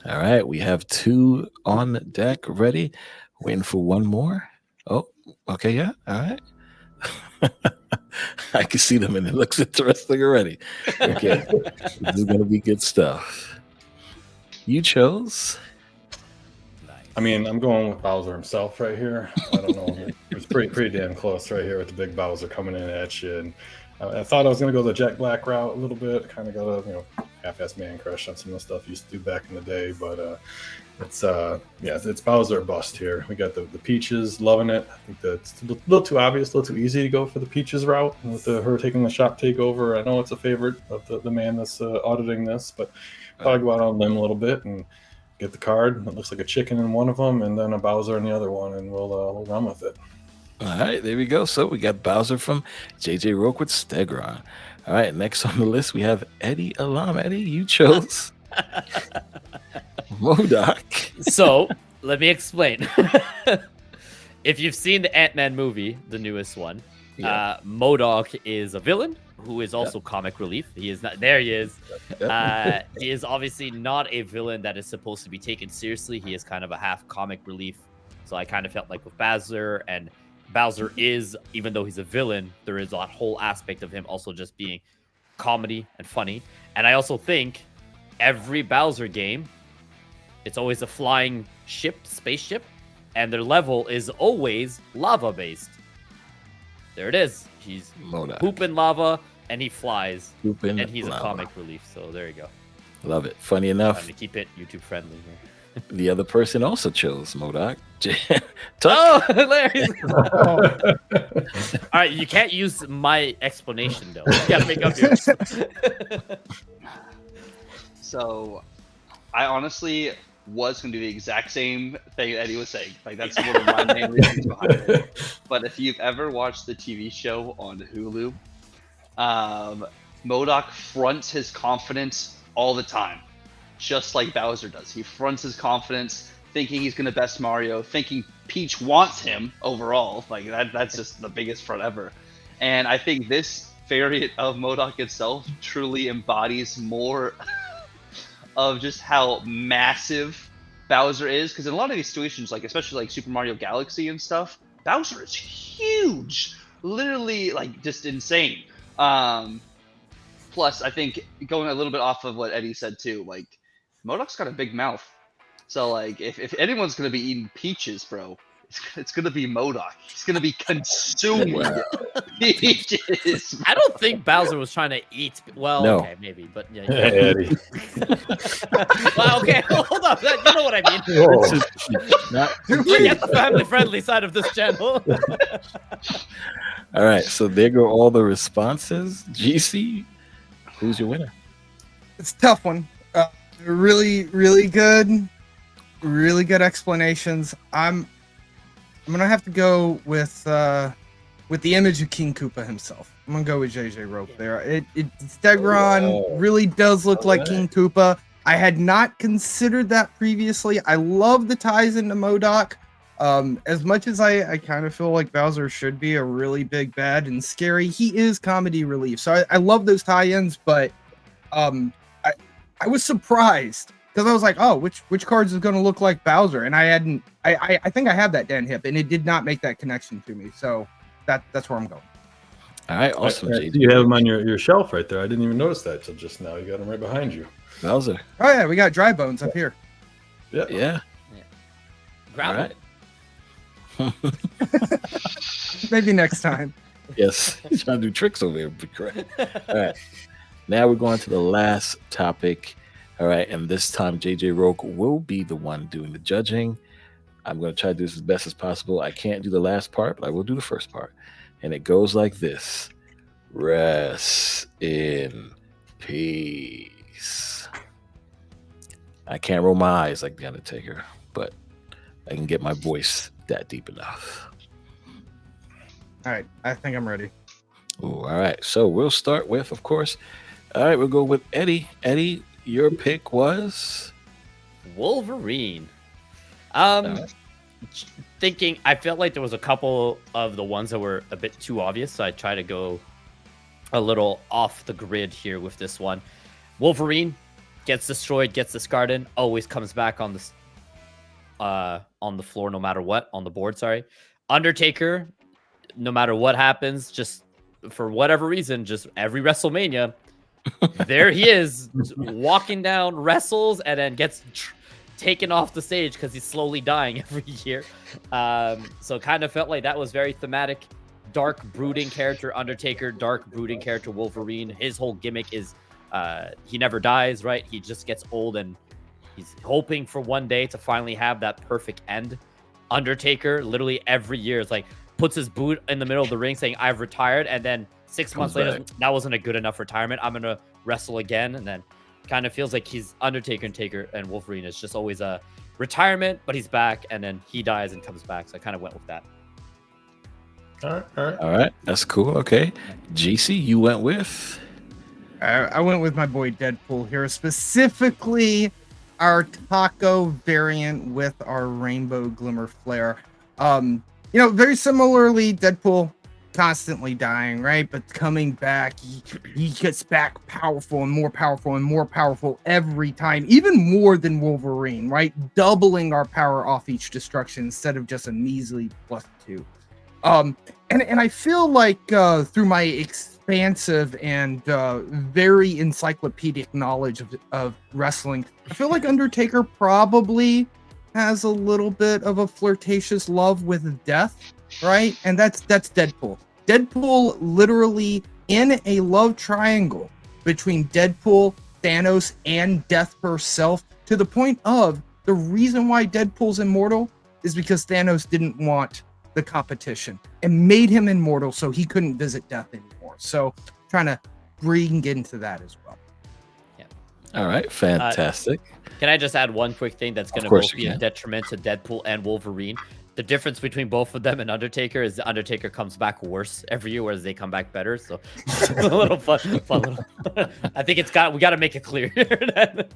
All right, we have two on deck ready, waiting for one more. Oh, okay, yeah, all right. I can see them and it looks interesting already. Okay, this is going to be good stuff. You chose. I mean, I'm going with Bowser himself right here. I don't know. It's pretty damn close right here with the big Bowser coming in at you. And I thought I was going to go the Jack Black route a little bit. Kind of got to, half-ass man crush on some of the stuff he used to do back in the day. But it's Bowser or bust here. We got the Peaches, loving it. I think that's a little too obvious, a little too easy to go for the Peaches route with her taking the shop takeover. I know it's a favorite of the man that's auditing this, but probably go out on a limb a little bit and get the card. It looks like a chicken in one of them, and then a Bowser in the other one, and we'll run with it. All right, there we go. So we got Bowser from JJRok with Stegron. All right, next on the list we have Eddie Alam. Eddie, you chose MODOK. So let me explain. If you've seen the Ant-Man movie, the newest one, MODOK is a villain who is also comic relief. He is not there. He is. He is obviously not a villain that is supposed to be taken seriously. He is kind of a half comic relief. So I kind of felt like with Bowser, and Bowser is, even though he's a villain, there is that whole aspect of him also just being comedy and funny. And I also think every Bowser game, it's always a flying spaceship, and their level is always lava based. There it is. He's MODOK. pooping lava, and he flies, Pooping and he's lava. a comic relief. So there you go. Love it. Funny enough, Trying to keep it YouTube friendly here. the other person also chose MODOK. Oh, hilarious. All right, you can't use my explanation, though. You gotta make up yours. So, I honestly was going to do the exact same thing Eddie was saying. Like, that's one of my main reasons behind it. But if you've ever watched the TV show on Hulu, MODOK fronts his confidence all the time, just like Bowser does. He fronts his confidence, thinking he's going to best Mario, thinking Peach wants him overall. Like, that's just the biggest front ever. And I think this variant of MODOK itself truly embodies more of just how massive Bowser is, because in a lot of these situations, like especially like Super Mario Galaxy and stuff, Bowser is huge, literally like just insane. Plus, I think going a little bit off of what Eddie said too, like MODOK's got a big mouth, so like if anyone's gonna be eating peaches, bro, it's gonna be MODOK. He's gonna be consuming peaches. I don't think Bowser was trying to eat. Well, No. okay, maybe, but yeah. Hey, Eddie. Well, okay, hold up. You know what I mean. Whoa. Not- We get the family-friendly side of this channel. all right, so there go all the responses. GC, who's your winner? It's a tough one. Really, really good explanations. I'm gonna have to go with the image of King Koopa himself. I'm gonna go with JJRok there. Stegron really does look like King Koopa. I had not considered that previously. I love the ties into MODOK. As much as I kind of feel like Bowser should be a really big bad and scary, he is comedy relief. So I love those tie-ins, but I was surprised because I was like, oh, which cards is going to look like Bowser? And I think I have that Dan Hip, and it did not make that connection to me. So that's where I'm going. All right, awesome. JJ. You have them on your shelf right there. I didn't even notice that till just now. You got them right behind you. Bowser. Oh yeah, we got dry bones up here. Yeah. Yeah. Ground. All right. Maybe next time. Yes, he's trying to do tricks over here. But correct. All right. Now we're going to the last topic. All right, and this time JJRok will be the one doing the judging. I'm going to try to do this as best as possible. I can't do the last part, but I will do the first part. And it goes like this. Rest in peace. I can't roll my eyes like the Undertaker, but I can get my voice that deep enough. All right, I think I'm ready. Ooh, all right, so we'll start with, of course, all right, we'll go with Eddie. Eddie, your pick was? Wolverine. Thinking, I felt like there was a couple of the ones that were a bit too obvious, so I try to go a little off the grid here with this one. Wolverine gets destroyed, gets discarded, always comes back on the floor no matter what, on the board, sorry. Undertaker, no matter what happens, just for whatever reason, just every WrestleMania, there he is, walking down, wrestles, and then gets taken off the stage because he's slowly dying every year. So kind of felt like that was very thematic. Dark, brooding character Undertaker, dark, brooding character Wolverine. His whole gimmick is he never dies, right? He just gets old, and he's hoping for one day to finally have that perfect end. Undertaker literally every year is like puts his boot in the middle of the ring saying, I've retired, and then 6 months later, that wasn't a good enough retirement. I'm gonna wrestle again, and then kind of feels like he's Undertaker and Taker and Wolverine is just always a retirement, but he's back, and then he dies and comes back. So I kind of went with that. All right. That's cool. Okay. GC, you went with? I went with my boy Deadpool here, specifically our taco variant with our rainbow glimmer flare. Very similarly, Deadpool constantly dying, right? But coming back, he gets back powerful and more powerful and more powerful every time, even more than Wolverine, right? Doubling our power off each destruction instead of just a measly +2. And I feel like through my expansive and very encyclopedic knowledge of wrestling, I feel like Undertaker probably has a little bit of a flirtatious love with death, right? And that's Deadpool. Deadpool literally in a love triangle between Deadpool, Thanos, and Death herself, to the point of the reason why Deadpool's immortal is because Thanos didn't want the competition and made him immortal so he couldn't visit death anymore. So trying to bring into that as well. Yeah. All right. Fantastic. Can I just add one quick thing that's going to both be a detriment to Deadpool and Wolverine? The difference between both of them and Undertaker is the Undertaker comes back worse every year, whereas they come back better. So a little fun little. I think we got to make it clear. Let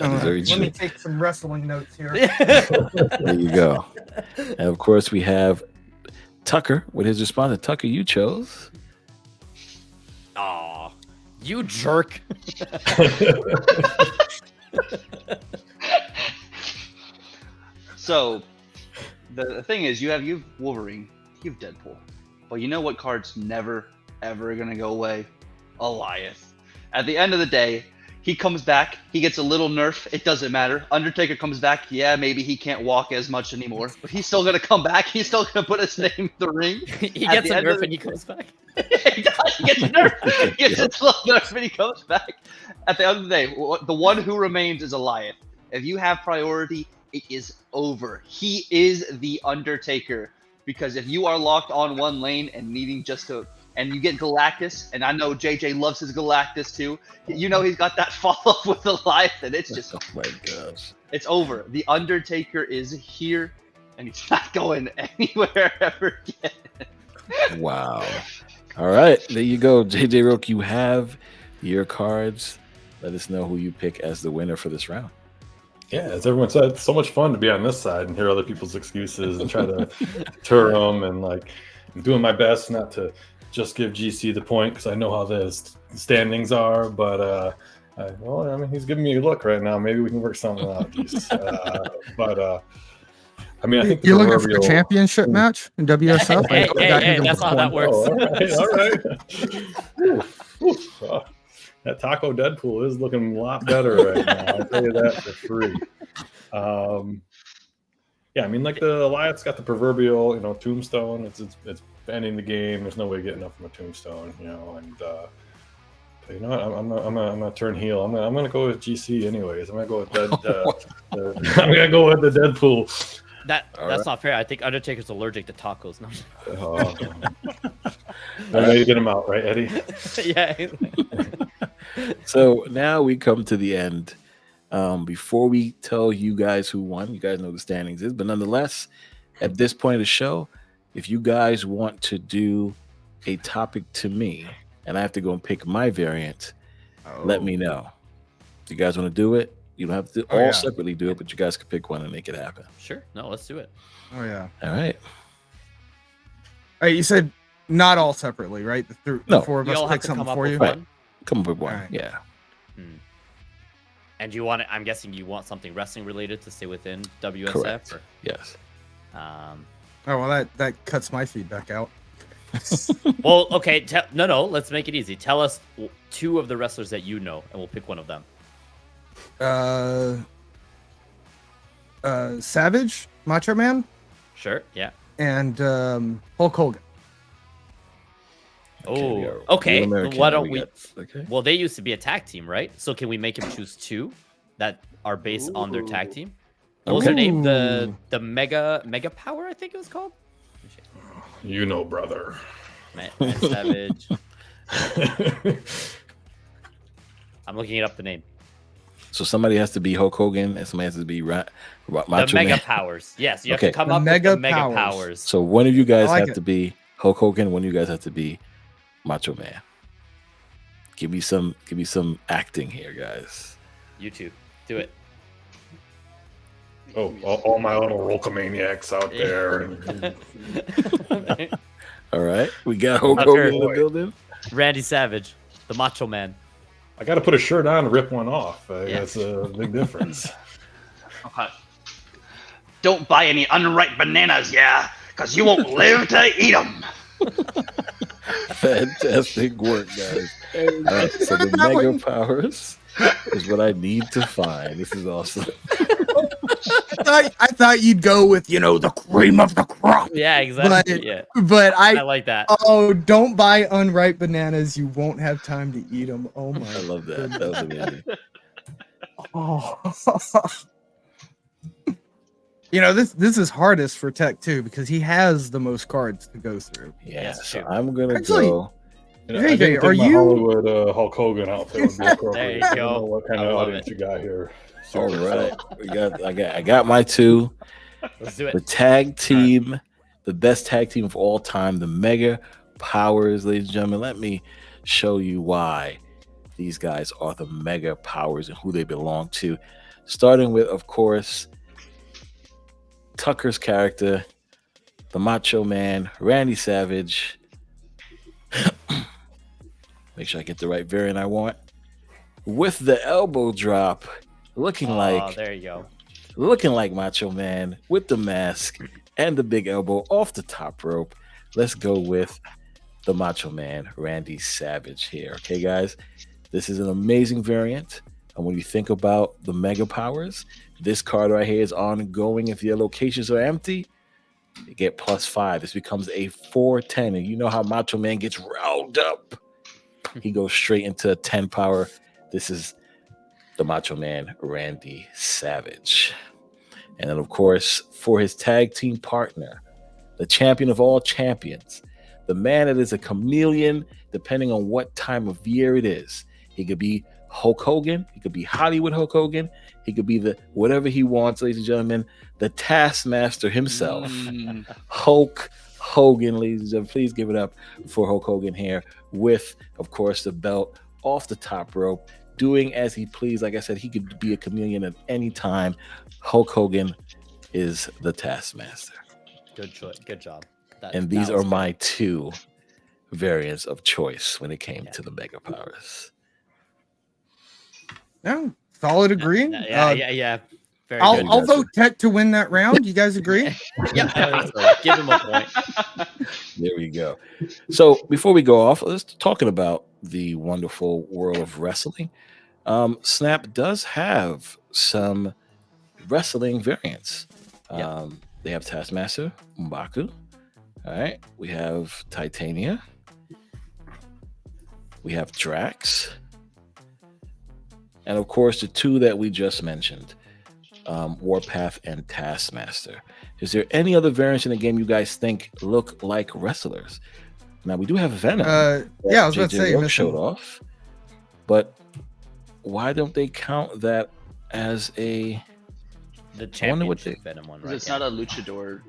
me take some wrestling notes here. There you go. And of course, we have Tuccrr with his response. Tuccrr, you chose. Aw, you jerk. So, the thing is, you have Wolverine, you have Deadpool, but you know what card's never ever gonna go away? Goliath. At the end of the day, he comes back, he gets a little nerf, it doesn't matter. Undertaker comes back, yeah, maybe he can't walk as much anymore, but he's still gonna come back, he's still gonna put his name in the ring. He gets a nerf and he comes back. He gets a nerf, he gets a little nerf and he comes back. At the end of the day, the one who remains is Goliath. If you have priority, it is over. He is the Undertaker, because if you are locked on one lane and needing and you get Galactus, and I know JJ loves his Galactus too. You know he's got that follow-up with Goliath, and it's just, oh my gosh, it's over. The Undertaker is here, and he's not going anywhere ever again. Wow. All right, there you go, JJRok. You have your cards. Let us know who you pick as the winner for this round. Yeah, as everyone said, it's so much fun to be on this side and hear other people's excuses and try to deter them. And like, I'm doing my best not to just give GC the point because I know how the standings are. But he's giving me a look right now. Maybe we can work something out. I think you're looking for a championship match in WSF. Hey, that's how that works. All right. That Taco Deadpool is looking a lot better right now. I'll tell you that for free. The Goliath's got the proverbial, tombstone. It's ending the game. There's no way getting up from a tombstone, and you know what? I'm gonna turn heel. I'm gonna go with GC anyways. I'm gonna go with I'm gonna go with the Deadpool. That's not fair. I think Undertaker's allergic to tacos. I know you get him out, right, Eddie? Yeah. So now we come to the end. Before we tell you guys who won, you guys know the standings is, but nonetheless, at this point of the show, if you guys want to do a topic to me and I have to go and pick my variant, let me know. If you guys want to do it, you don't have to separately do it, but you guys can pick one and make it happen. Sure. No, let's do it. Oh, yeah. All right. You said not all separately, right? The four of us pick something for you? Right. Come up with one. Right. Yeah. And you want it, I'm guessing you want something wrestling related to stay within WSF? Correct. Yes. That cuts my feedback out. Well, okay. No. Let's make it easy. Tell us two of the wrestlers that you know, and we'll pick one of them. Savage, Macho Man. Sure. Yeah. And Hulk Hogan. Oh, we are okay. Real American, Why and don't we? got- okay. Well, they used to be a tag team, right? So can we make him choose two that are based on their tag Ooh. team? What was their name? Ooh. The Mega Power, I think it was called. You know, brother. Man Savage. I'm looking it up. The name. So somebody has to be Hulk Hogan, and somebody has to be The Macho Mega Man. Powers. Yes, you have Okay. to come The up with Mega the Mega Powers. Powers. So one of you guys I like have it. to be Hulk Hogan. One of you guys have to be Macho Man. Give me some acting here, guys. You two, do it. Oh, all my little Rolkamaniacs out there. All right, we got Hulk Tuccrr. Hogan in the Boy. building. Randy Savage, the Macho Man. I got to put a shirt on and rip one off. Yeah. That's a big difference. Okay. Don't buy any unripe bananas, yeah, because you won't live to eat them. Fantastic work, guys. All right, so the That Mega one. Powers is what I need to find. This is awesome. I thought you'd go with, the cream of the crop. Yeah, exactly. But- yeah, But I like that. don't buy unripe bananas. You won't have time to eat them. Oh my. I love that. That was amazing. Oh. This is hardest for Tech too because he has the most cards to go through. Yeah, Yes, so true. I'm gonna Actually, go. You know, Hey, I didn't are think my you- Hollywood Hulk Hogan outfit would be appropriate. There you I don't go. know what kind I of love audience it. you got here. All right, I got my two. Let's do The it. tag team, the best tag team of all time, the Mega Powers, ladies and gentlemen. Let me show you why these guys are the Mega Powers and who they belong to. Starting with, of course, Tucker's character, the Macho Man, Randy Savage. Make sure I get the right variant I want. With the elbow drop, looking like There you go. Macho Man with the mask and the big elbow off the top rope. Let's go with the Macho Man, Randy Savage here. Okay, guys, this is an amazing variant. And when you think about the Mega Powers, this card right here is ongoing. If your locations are empty, you get +5. This becomes a 4/10. And you know how Macho Man gets riled up. He goes straight into a 10 power. This is the Macho Man, Randy Savage. And then, of course, for his tag team partner, the champion of all champions, the man that is a chameleon, depending on what time of year it is. He could be Hulk Hogan. He could be Hollywood Hulk Hogan. He could be the whatever he wants, ladies and gentlemen. The Taskmaster himself, Hulk Hogan, ladies and gentlemen. Please give it up for Hulk Hogan here with, of course, the belt off the top rope, doing as he please. Like I said, he could be a chameleon at any time. Hulk Hogan is the Taskmaster. Good choice. Good job. And these are my two variants of choice when it came to the Mega Powers. No, solid agreeing. Yeah. Very I'll, good. I'll vote Tech to win that round. You guys agree? Yeah, so give him a point. There we go. So before we go off, let's talking about the wonderful world of wrestling. Snap does have some wrestling variants. They have Taskmaster, M'Baku. All right. We have Titania. We have Drax. And of course, the two that we just mentioned, Warpath and Taskmaster. Is there any other variants in the game you guys think look like wrestlers? Now, we do have Venom. Yeah, I was about to say, JJRok missing- showed off. But why don't they count that as a... The I wonder what championship Venom one, Because right? it's not a luchador.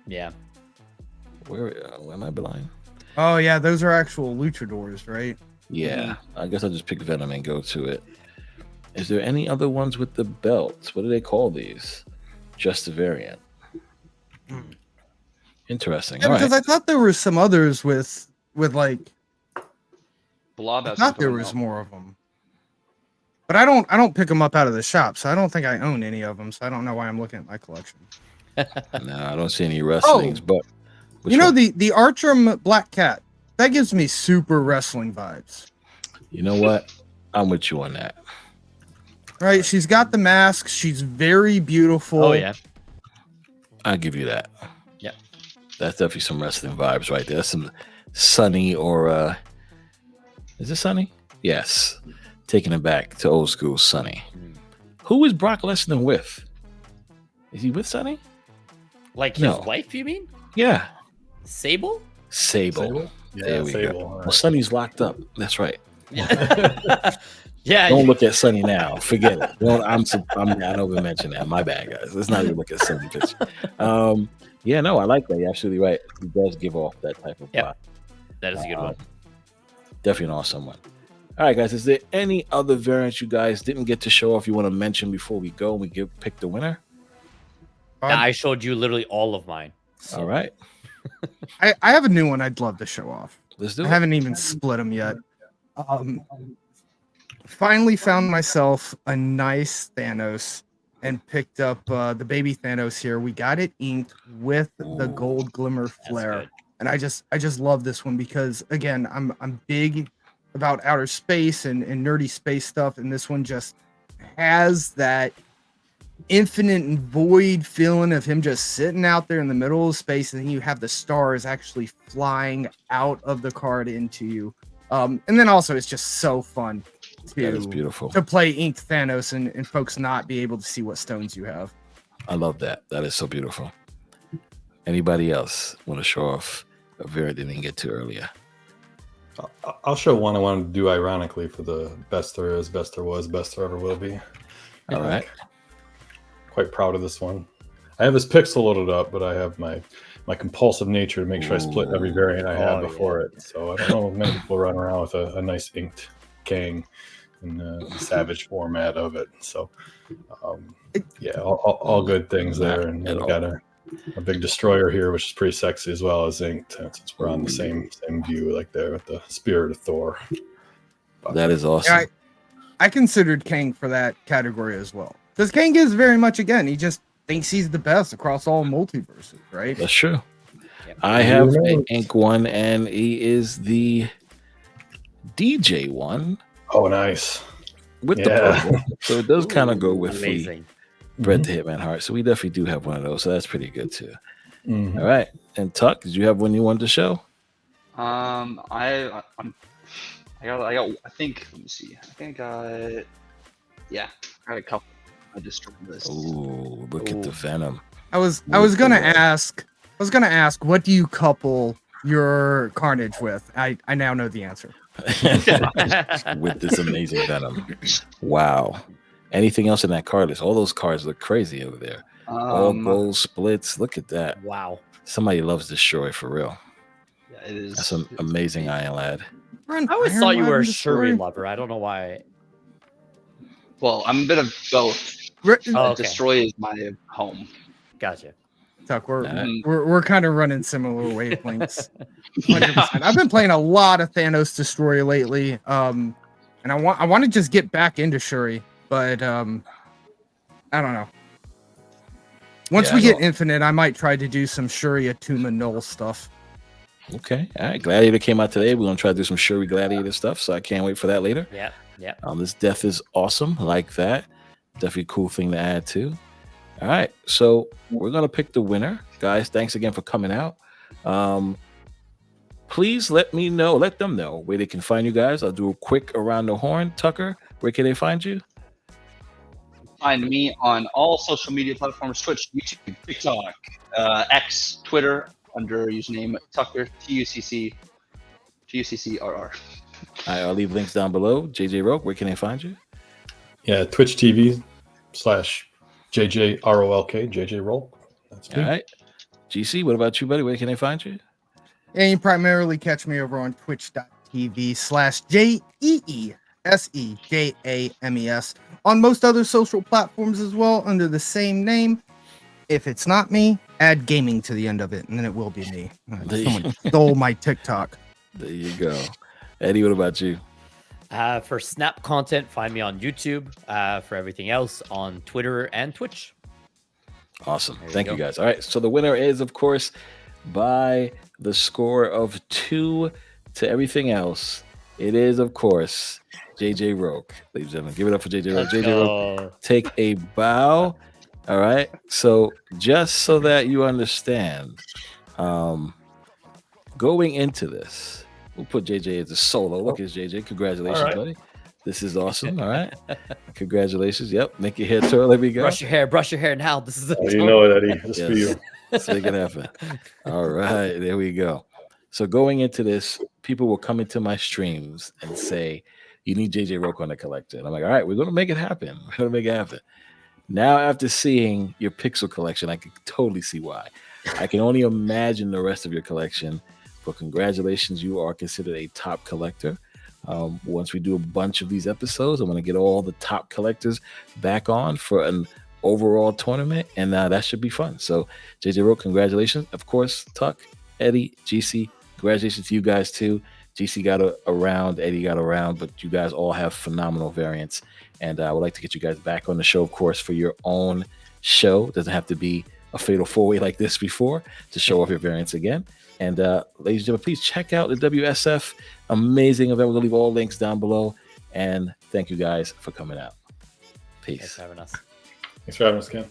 Yeah. Where am I blind? Oh yeah, those are actual luchadors, right? Yeah, I guess I'll just pick Venom and go to it. Is there any other ones with the belts? What do they call these? Just a variant. Interesting. Yeah, All because right. I thought there were some others with like Blob I has thought some there coming was out. more of them. But I don't pick them up out of the shop, so I don't think I own any of them. So I don't know why I'm looking at my collection. No, I don't see any wrestlings, but which You know one? the Archer Black Cat that gives me super wrestling vibes. You know what? I'm with you on that. Right? She's got the mask. She's very beautiful. Oh yeah. I'll give you that. Yep. That's definitely some wrestling vibes right there. Sunny or is it Sunny? Yes. Taking it back to old school Sunny. Who is Brock Lesnar with? Is he with Sunny? Like his No. wife, you mean? Yeah. Sable? Sable. Yeah, There we Sable. go. All right. Well, Sunny's locked up. That's right. Yeah. Don't look at Sunny now. Forget it. I know we mentioned that. My bad, guys. Let's not even look at Sunny picture. Yeah, no, I like that. You're absolutely right. He does give off that type of vibe. That is a good one. Definitely an awesome one. All right, guys. Is there any other variants you guys didn't get to show off you want to mention before we go and we pick the winner? I showed you literally all of mine. So. All right. I have a new one I'd love to show off. Let's do I it. haven't even split them yet. Finally found myself a nice Thanos and picked up the baby Thanos here. We got it inked with the gold glimmer flare. Good. And I just love this one because again, I'm big about outer space and nerdy space stuff, and this one just has that infinite and void feeling of him just sitting out there in the middle of space, and then you have the stars actually flying out of the card into you. And then also it's just so fun That is beautiful. to play inked Thanos and folks not be able to see what stones you have. I love that. That is so beautiful. Anybody else want to show off a variant they didn't get to earlier? I'll show one I wanted to do ironically for the best there is, best there was, best there ever will be. All right. Quite proud of this one. I have this pixel loaded up, but I have my compulsive nature to make sure I split every variant I have before it. So I don't know if many people run around with a nice inked Kang in the savage format of it. So yeah, all good things there. And we got a big destroyer here, which is pretty sexy as well as inked, since we're on the same view like there with the spirit of Thor. But That is awesome. Yeah, I considered Kang for that category as well. Because Kang is very much, again, he just thinks he's the best across all multiverses, right? That's true. I have an ink one, and he is the DJ one oh, nice. with the purple. So it does kind of go with the Amazing. Bread to Hitman Heart. So we definitely do have one of those. So that's pretty good too. Mhm. All right. And Tuck, did you have one you wanted to show? I think, let me see. I think I got a couple. I destroyed this. Oh, look at the Venom. I was gonna ask, what do you couple your Carnage with? I now know the answer. With this amazing Venom. Wow. Anything else in that card list? All those cards look crazy over there. All gold splits. Look at that. Wow. Somebody loves Destroy for real. Yeah, it is. That's an amazing Iron Lad. I always thought you were a Shuri lover. I don't know why. Well, I'm a bit of both. Oh, okay. Destroy is my home. Gotcha. Tuck, Alright. we're kind of running similar wavelengths. 100%. I've been playing a lot of Thanos Destroyer lately, and I want to just get back into Shuri, but I don't know. Once we get Infinite, I might try to do some Shuri Atuma Null stuff. Okay. All right. Gladiator came out today. We're going to try to do some Shuri Gladiator stuff, so I can't wait for that later. Yeah. This death is awesome. I like that. Definitely a cool thing to add too. All right. So we're going to pick the winner. Guys, thanks again for coming out. Please let them know where they can find you guys. I'll do a quick around the horn. Tucker, where can they find you? Find me on all social media platforms: Twitch, YouTube, TikTok, X, Twitter, under username Tuccrr, TUCCRR. All right, I'll leave links down below. JJRok, where can they find you? Yeah, Twitch TV/JJROLK, JJRok. That's me. All right. GC, what about you, buddy? Where can they find you? And you primarily catch me over on twitch.tv/JESEJAMES on most other social platforms as well under the same name. If it's not me, add gaming to the end of it, and then it will be me. Someone stole my TikTok. There you go. Eddie, what about you? For Snap content, find me on YouTube. For everything else, on Twitter and Twitch. Awesome. There you Thank go. you, guys. All right. So the winner is, of course, by the score of 2 to everything else. It is, of course, JJRok. Ladies and gentlemen, give it up for JJRok. JJRok, take a bow. All right. So just so that you understand, going into this, we'll put JJ as a solo. Look at JJ. Congratulations, All right. buddy. This is awesome. All right. Congratulations. Yep. Make your hair twirl. There we go. Brush your hair now. This is Oh, you know it, Eddie. Just for Yes. you. Let's make it happen. All right. There we go. So going into this, people will come into my streams and say, you need JJRok on the collector. And I'm like, all right, we're going to make it happen. We're going to make it happen. Now, after seeing your pixel collection, I can totally see why. I can only imagine the rest of your collection. But congratulations, you are considered a top collector. Once we do a bunch of these episodes, I'm going to get all the top collectors back on for an overall tournament, and that should be fun. So, JJRok, congratulations. Of course, Tuck, Eddie, GC, congratulations to you guys too. GC got around, Eddie got around, but you guys all have phenomenal variants. And I would like to get you guys back on the show, of course, for your own show. It doesn't have to be a fatal four-way like this before to show off your variants again. And ladies and gentlemen, please check out the WSF. Amazing event. We're going to leave all links down below. And thank you guys for coming out. Peace. Thanks for having us. Thanks for having us, Ken.